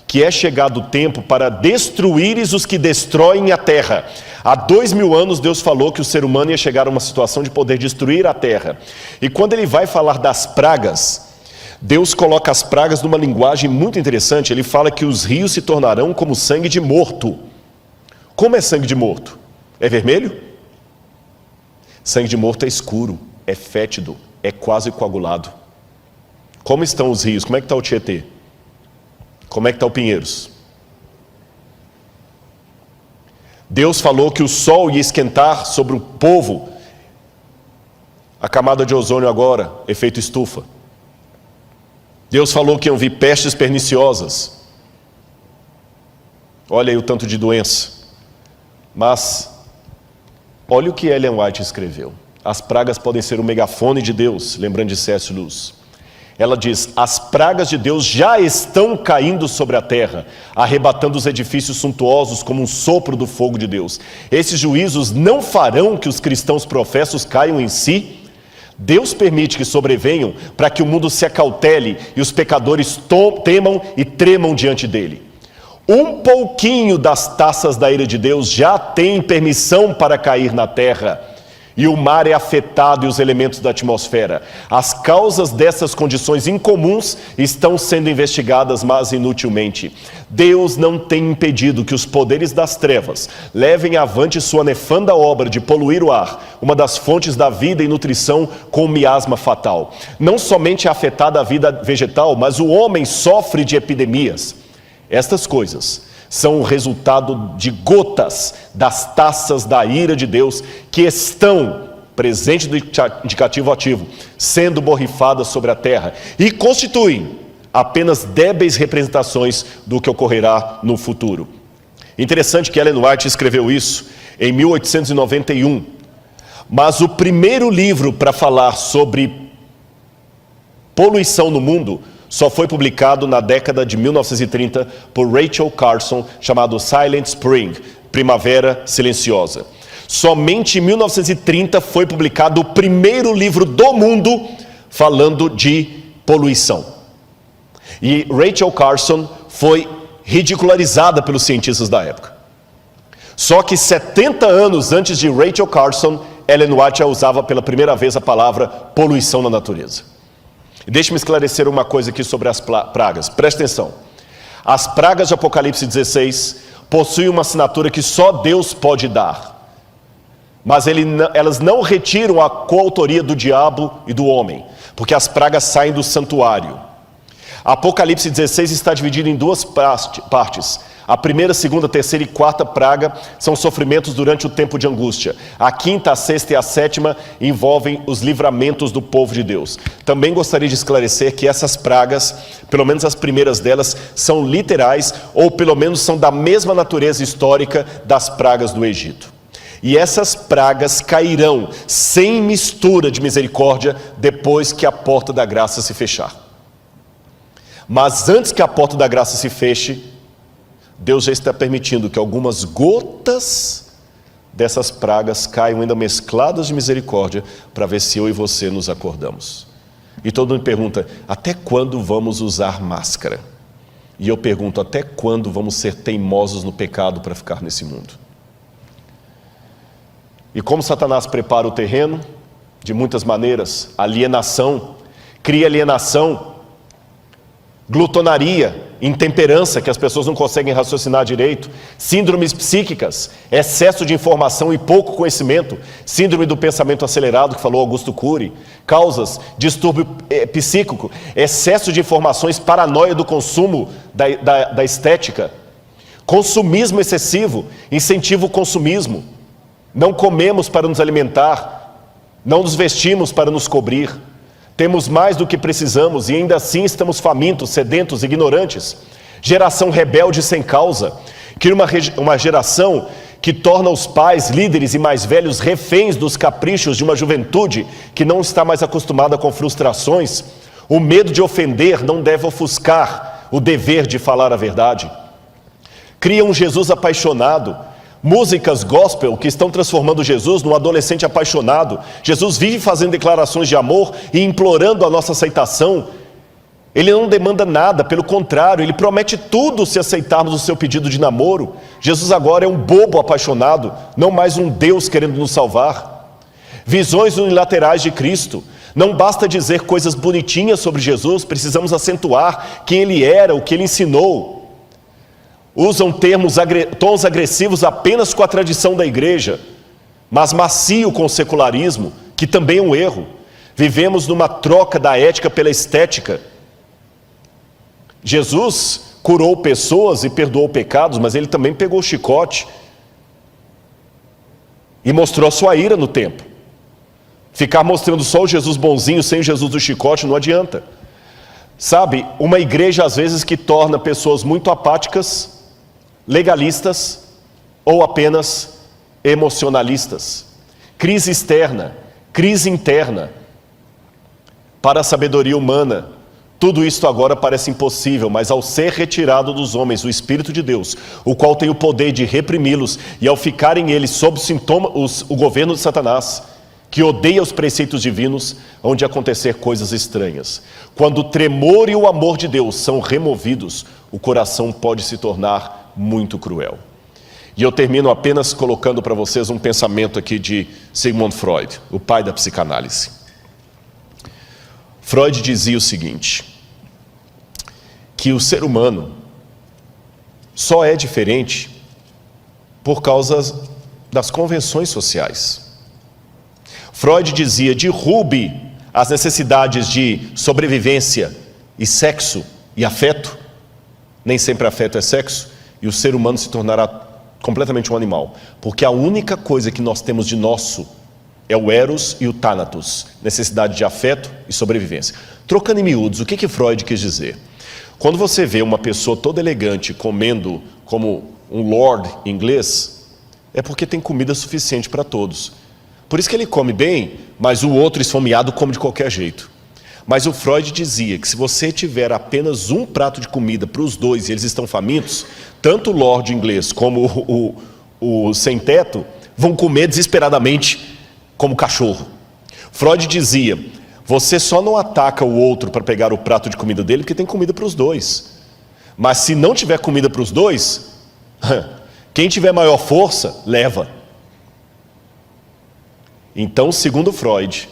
que é chegado o tempo para destruíres os que destroem a terra, Há 2000 anos Deus falou que o ser humano ia chegar a uma situação de poder destruir a terra. E quando ele vai falar das pragas, Deus coloca as pragas numa linguagem muito interessante. Ele fala que os rios se tornarão como sangue de morto. Como é sangue de morto? É vermelho? Sangue de morto é escuro, é fétido, é quase coagulado. Como estão os rios? Como é que está o Tietê? Como é que está o Pinheiros? Deus falou que o sol ia esquentar sobre o povo. A camada de ozônio agora, efeito estufa. Deus falou que iam vir pestes perniciosas. Olha aí o tanto de doença. Mas, olha o que Ellen White escreveu. As pragas podem ser o megafone de Deus, lembrando de C.S. Lewis. Ela diz, as pragas de Deus já estão caindo sobre a terra, arrebatando os edifícios suntuosos como um sopro do fogo de Deus. Esses juízos não farão que os cristãos professos caiam em si. Deus permite que sobrevenham para que o mundo se acautele e os pecadores temam e tremam diante dele. Um pouquinho das taças da ira de Deus já tem permissão para cair na terra. E o mar é afetado e os elementos da atmosfera. As causas dessas condições incomuns estão sendo investigadas, mas inutilmente. Deus não tem impedido que os poderes das trevas levem avante sua nefanda obra de poluir o ar, uma das fontes da vida e nutrição com miasma fatal. Não somente é afetada a vida vegetal, mas o homem sofre de epidemias. Estas coisas são o resultado de gotas das taças da ira de Deus que estão, presente do indicativo ativo, sendo borrifadas sobre a terra e constituem apenas débeis representações do que ocorrerá no futuro. Interessante que Ellen White escreveu isso em 1891, mas o primeiro livro para falar sobre poluição no mundo só foi publicado na década de 1930 por Rachel Carson, chamado Silent Spring, Primavera Silenciosa. Somente em 1930 foi publicado o primeiro livro do mundo falando de poluição. E Rachel Carson foi ridicularizada pelos cientistas da época. Só que 70 anos antes de Rachel Carson, Ellen White usava pela primeira vez a palavra poluição na natureza. Deixe-me esclarecer uma coisa aqui sobre as pragas. Preste atenção. As pragas de Apocalipse 16 possuem uma assinatura que só Deus pode dar. Mas elas não retiram a coautoria do diabo e do homem, porque as pragas saem do santuário. Apocalipse 16 está dividido em duas partes. A primeira, segunda, terceira e quarta praga são sofrimentos durante o tempo de angústia. A quinta, a sexta e a sétima envolvem os livramentos do povo de Deus. Também gostaria de esclarecer que essas pragas, pelo menos as primeiras delas, são literais ou pelo menos são da mesma natureza histórica das pragas do Egito. E essas pragas cairão sem mistura de misericórdia depois que a porta da graça se fechar. Mas antes que a porta da graça se feche, Deus já está permitindo que algumas gotas dessas pragas caiam ainda mescladas de misericórdia, para ver se eu e você nos acordamos. E todo mundo pergunta, até quando vamos usar máscara? E eu pergunto, até quando vamos ser teimosos no pecado para ficar nesse mundo? E como Satanás prepara o terreno? De muitas maneiras. Alienação, cria alienação, glutonaria, intemperança, que as pessoas não conseguem raciocinar direito, síndromes psíquicas, excesso de informação e pouco conhecimento, síndrome do pensamento acelerado, que falou Augusto Cury, causas, distúrbio psíquico, excesso de informações, paranoia do consumo da estética, consumismo excessivo, incentiva o consumismo, não comemos para nos alimentar, não nos vestimos para nos cobrir, temos mais do que precisamos e ainda assim estamos famintos, sedentos, ignorantes. Geração rebelde sem causa. Cria uma geração que torna os pais, líderes e mais velhos reféns dos caprichos de uma juventude que não está mais acostumada com frustrações. O medo de ofender não deve ofuscar o dever de falar a verdade. Cria um Jesus apaixonado. Músicas gospel que estão transformando Jesus num adolescente apaixonado. Jesus vive fazendo declarações de amor e implorando a nossa aceitação. Ele não demanda nada, pelo contrário, ele promete tudo se aceitarmos o seu pedido de namoro. Jesus agora é um bobo apaixonado, não mais um Deus querendo nos salvar. Visões unilaterais de Cristo. Não basta dizer coisas bonitinhas sobre Jesus, precisamos acentuar quem ele era, o que ele ensinou. Usam tons agressivos apenas com a tradição da igreja, mas macio com o secularismo, que também é um erro. Vivemos numa troca da ética pela estética. Jesus curou pessoas e perdoou pecados, mas ele também pegou o chicote e mostrou a sua ira no templo. Ficar mostrando só o Jesus bonzinho sem o Jesus do chicote não adianta. Sabe, uma igreja às vezes que torna pessoas muito apáticas, legalistas ou apenas emocionalistas. Crise externa, crise interna. Para a sabedoria humana, tudo isto agora parece impossível, mas ao ser retirado dos homens o Espírito de Deus, o qual tem o poder de reprimi-los, e ao ficarem eles sob o governo de Satanás, que odeia os preceitos divinos, hão de acontecer coisas estranhas. Quando o tremor e o amor de Deus são removidos, o coração pode se tornar muito cruel. E eu termino apenas colocando para vocês um pensamento aqui de Sigmund Freud, o pai da psicanálise. Freud dizia o seguinte, que o ser humano só é diferente por causa das convenções sociais. Freud dizia, derrube as necessidades de sobrevivência e sexo e afeto, nem sempre afeto é sexo, e o ser humano se tornará completamente um animal, porque a única coisa que nós temos de nosso é o eros e o thanatos, necessidade de afeto e sobrevivência. Trocando em miúdos, o que Freud quis dizer? Quando você vê uma pessoa toda elegante comendo como um lord inglês, é porque tem comida suficiente para todos. Por isso que ele come bem, mas o outro esfomeado come de qualquer jeito. Mas o Freud dizia que se você tiver apenas um prato de comida para os dois e eles estão famintos, tanto o lord inglês como o sem-teto vão comer desesperadamente como cachorro. Freud dizia, você só não ataca o outro para pegar o prato de comida dele porque tem comida para os dois. Mas se não tiver comida para os dois, quem tiver maior força, leva. Então, segundo Freud,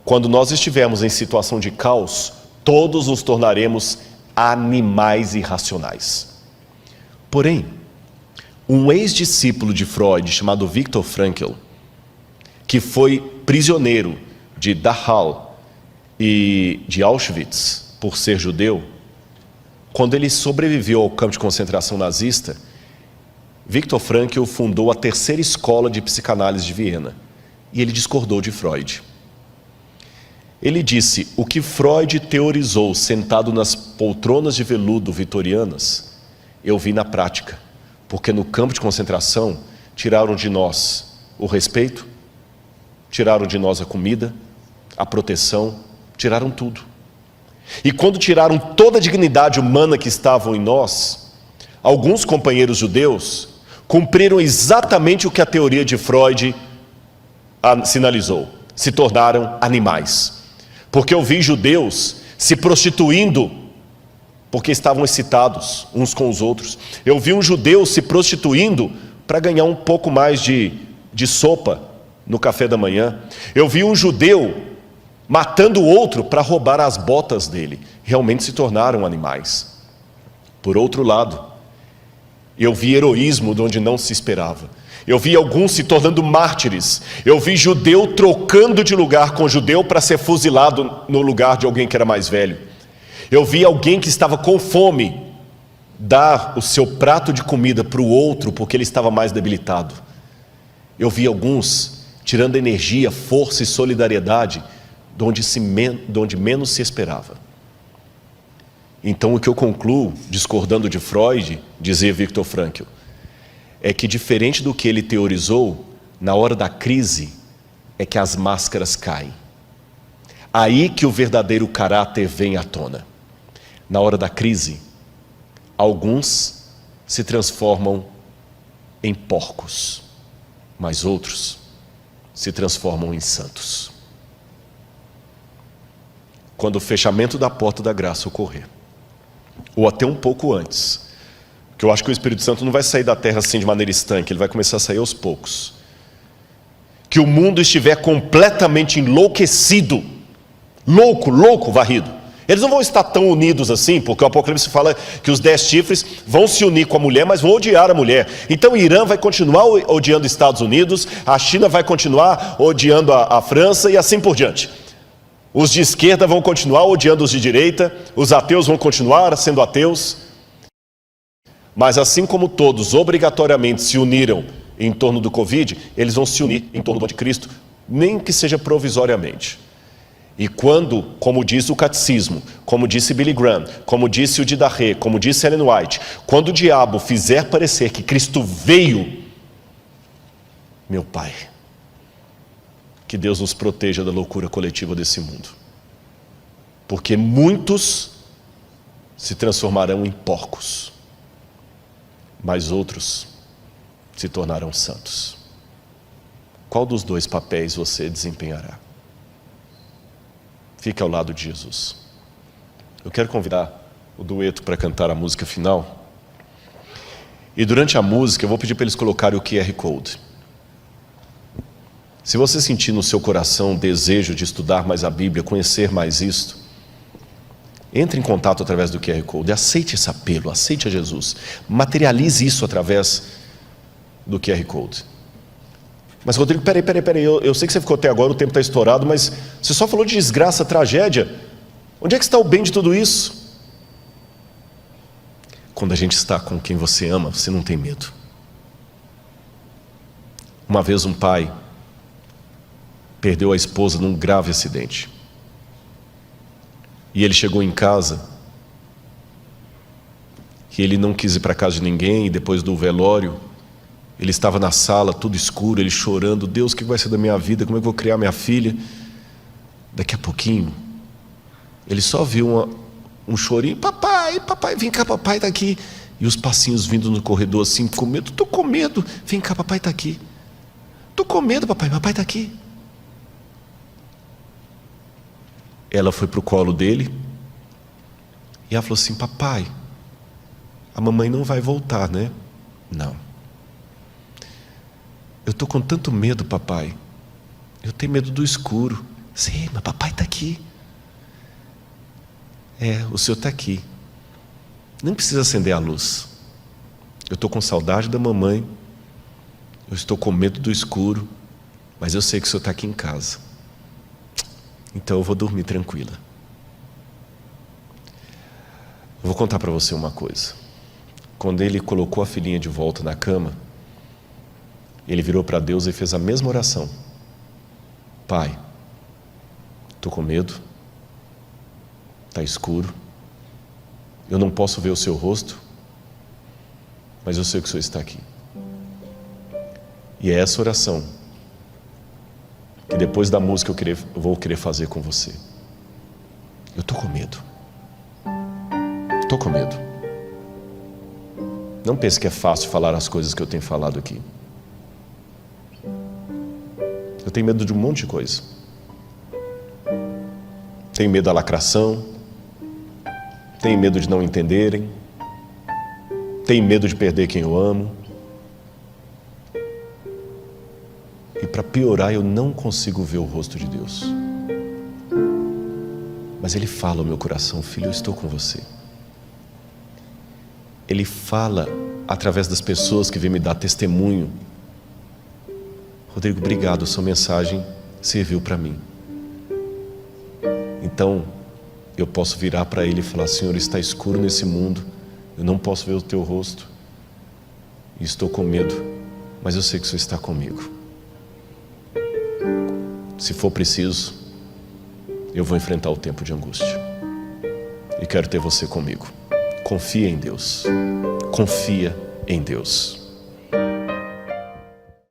quando nós estivermos em situação de caos, todos nos tornaremos animais irracionais. Porém, um ex-discípulo de Freud, chamado Viktor Frankl, que foi prisioneiro de Dachau e de Auschwitz por ser judeu, quando ele sobreviveu ao campo de concentração nazista, Viktor Frankl fundou a terceira escola de psicanálise de Viena, e ele discordou de Freud. Ele disse, o que Freud teorizou sentado nas poltronas de veludo vitorianas, eu vi na prática, porque no campo de concentração tiraram de nós o respeito, tiraram de nós a comida, a proteção, tiraram tudo. E quando tiraram toda a dignidade humana que estavam em nós, alguns companheiros judeus cumpriram exatamente o que a teoria de Freud sinalizou, se tornaram animais. Porque eu vi judeus se prostituindo porque estavam excitados uns com os outros. Eu vi um judeu se prostituindo para ganhar um pouco mais de sopa no café da manhã. Eu vi um judeu matando o outro para roubar as botas dele. Realmente se tornaram animais. Por outro lado, eu vi heroísmo de onde não se esperava. Eu vi alguns se tornando mártires. Eu vi judeu trocando de lugar com judeu para ser fuzilado no lugar de alguém que era mais velho. Eu vi alguém que estava com fome dar o seu prato de comida para o outro porque ele estava mais debilitado. Eu vi alguns tirando energia, força e solidariedade de onde menos se esperava. Então o que eu concluo, discordando de Freud, dizia Viktor Frankl, é que diferente do que ele teorizou, na hora da crise, é que as máscaras caem. Aí que o verdadeiro caráter vem à tona. Na hora da crise, alguns se transformam em porcos, mas outros se transformam em santos. quando o fechamento da porta da graça ocorrer. Ou até um pouco antes. Porque eu acho que o Espírito Santo não vai sair da terra assim de maneira estanque, ele vai começar a sair aos poucos. Que o mundo estiver completamente enlouquecido, louco, varrido. Eles não vão estar tão unidos assim, porque o Apocalipse fala que os 10 chifres vão se unir com a mulher, mas vão odiar a mulher. Então o Irã vai continuar odiando os Estados Unidos, a China vai continuar odiando a França e assim por diante. Os de esquerda vão continuar odiando os de direita, os ateus vão continuar sendo ateus. Mas assim como todos obrigatoriamente se uniram em torno do Covid, eles vão se unir em torno do anticristo, nem que seja provisoriamente. E quando, como diz o catecismo, como disse Billy Graham, como disse o Didarré, como disse Ellen White, quando o diabo fizer parecer que Cristo veio, meu Pai, que Deus nos proteja da loucura coletiva desse mundo. Porque muitos se transformarão em porcos, mas outros se tornarão santos. Qual dos dois papéis você desempenhará? Fique ao lado de Jesus. Eu quero convidar o dueto para cantar a música final. E durante a música eu vou pedir para eles colocarem o QR Code. Se você sentir no seu coração o desejo de estudar mais a Bíblia, conhecer mais isto, entre em contato através do QR Code. Aceite esse apelo, aceite a Jesus. Materialize isso através do QR Code. Mas Rodrigo, peraí, eu sei que você ficou até agora, o tempo está estourado, mas você só falou de desgraça, tragédia. Onde é que está o bem de tudo isso? Quando a gente está com quem você ama, você não tem medo. Uma vez um pai perdeu a esposa num grave acidente. E ele chegou em casa, e ele não quis ir para casa de ninguém, e depois do velório, ele estava na sala, tudo escuro, ele chorando, Deus, o que vai ser da minha vida, como é que eu vou criar minha filha? Daqui a pouquinho, ele só viu um chorinho, papai, vem cá, papai está aqui. E os passinhos vindo no corredor assim, com medo, estou com medo, vem cá, papai está aqui. Estou com medo, papai está aqui. Ela foi para o colo dele, e ela falou assim, papai, a mamãe não vai voltar, né? Não. Eu estou com tanto medo, papai. Eu tenho medo do escuro. Sim, mas papai está aqui. O senhor está aqui. Nem precisa acender a luz. Eu estou com saudade da mamãe. Eu estou com medo do escuro. Mas eu sei que o senhor está aqui em casa. Então eu vou dormir tranquila. Eu vou contar para você uma coisa. Quando ele colocou a filhinha de volta na cama, ele virou para Deus e fez a mesma oração. Pai, estou com medo, está escuro, eu não posso ver o seu rosto, mas eu sei que o Senhor está aqui. E é essa oração que depois da música eu vou querer fazer com você. Eu estou com medo. Estou com medo. Não pense que é fácil falar as coisas que eu tenho falado aqui. Eu tenho medo de um monte de coisa. Tenho medo da lacração. Tenho medo de não entenderem. Tenho medo de perder quem eu amo. E para piorar, eu não consigo ver o rosto de Deus. Mas Ele fala ao meu coração, filho, eu estou com você. Ele fala através das pessoas que vêm me dar testemunho. Rodrigo, obrigado, sua mensagem serviu para mim. Então, eu posso virar para Ele e falar, Senhor, está escuro nesse mundo, eu não posso ver o Teu rosto, e estou com medo, mas eu sei que o Senhor está comigo. Se for preciso, eu vou enfrentar o tempo de angústia. E quero ter você comigo. Confia em Deus. Confia em Deus.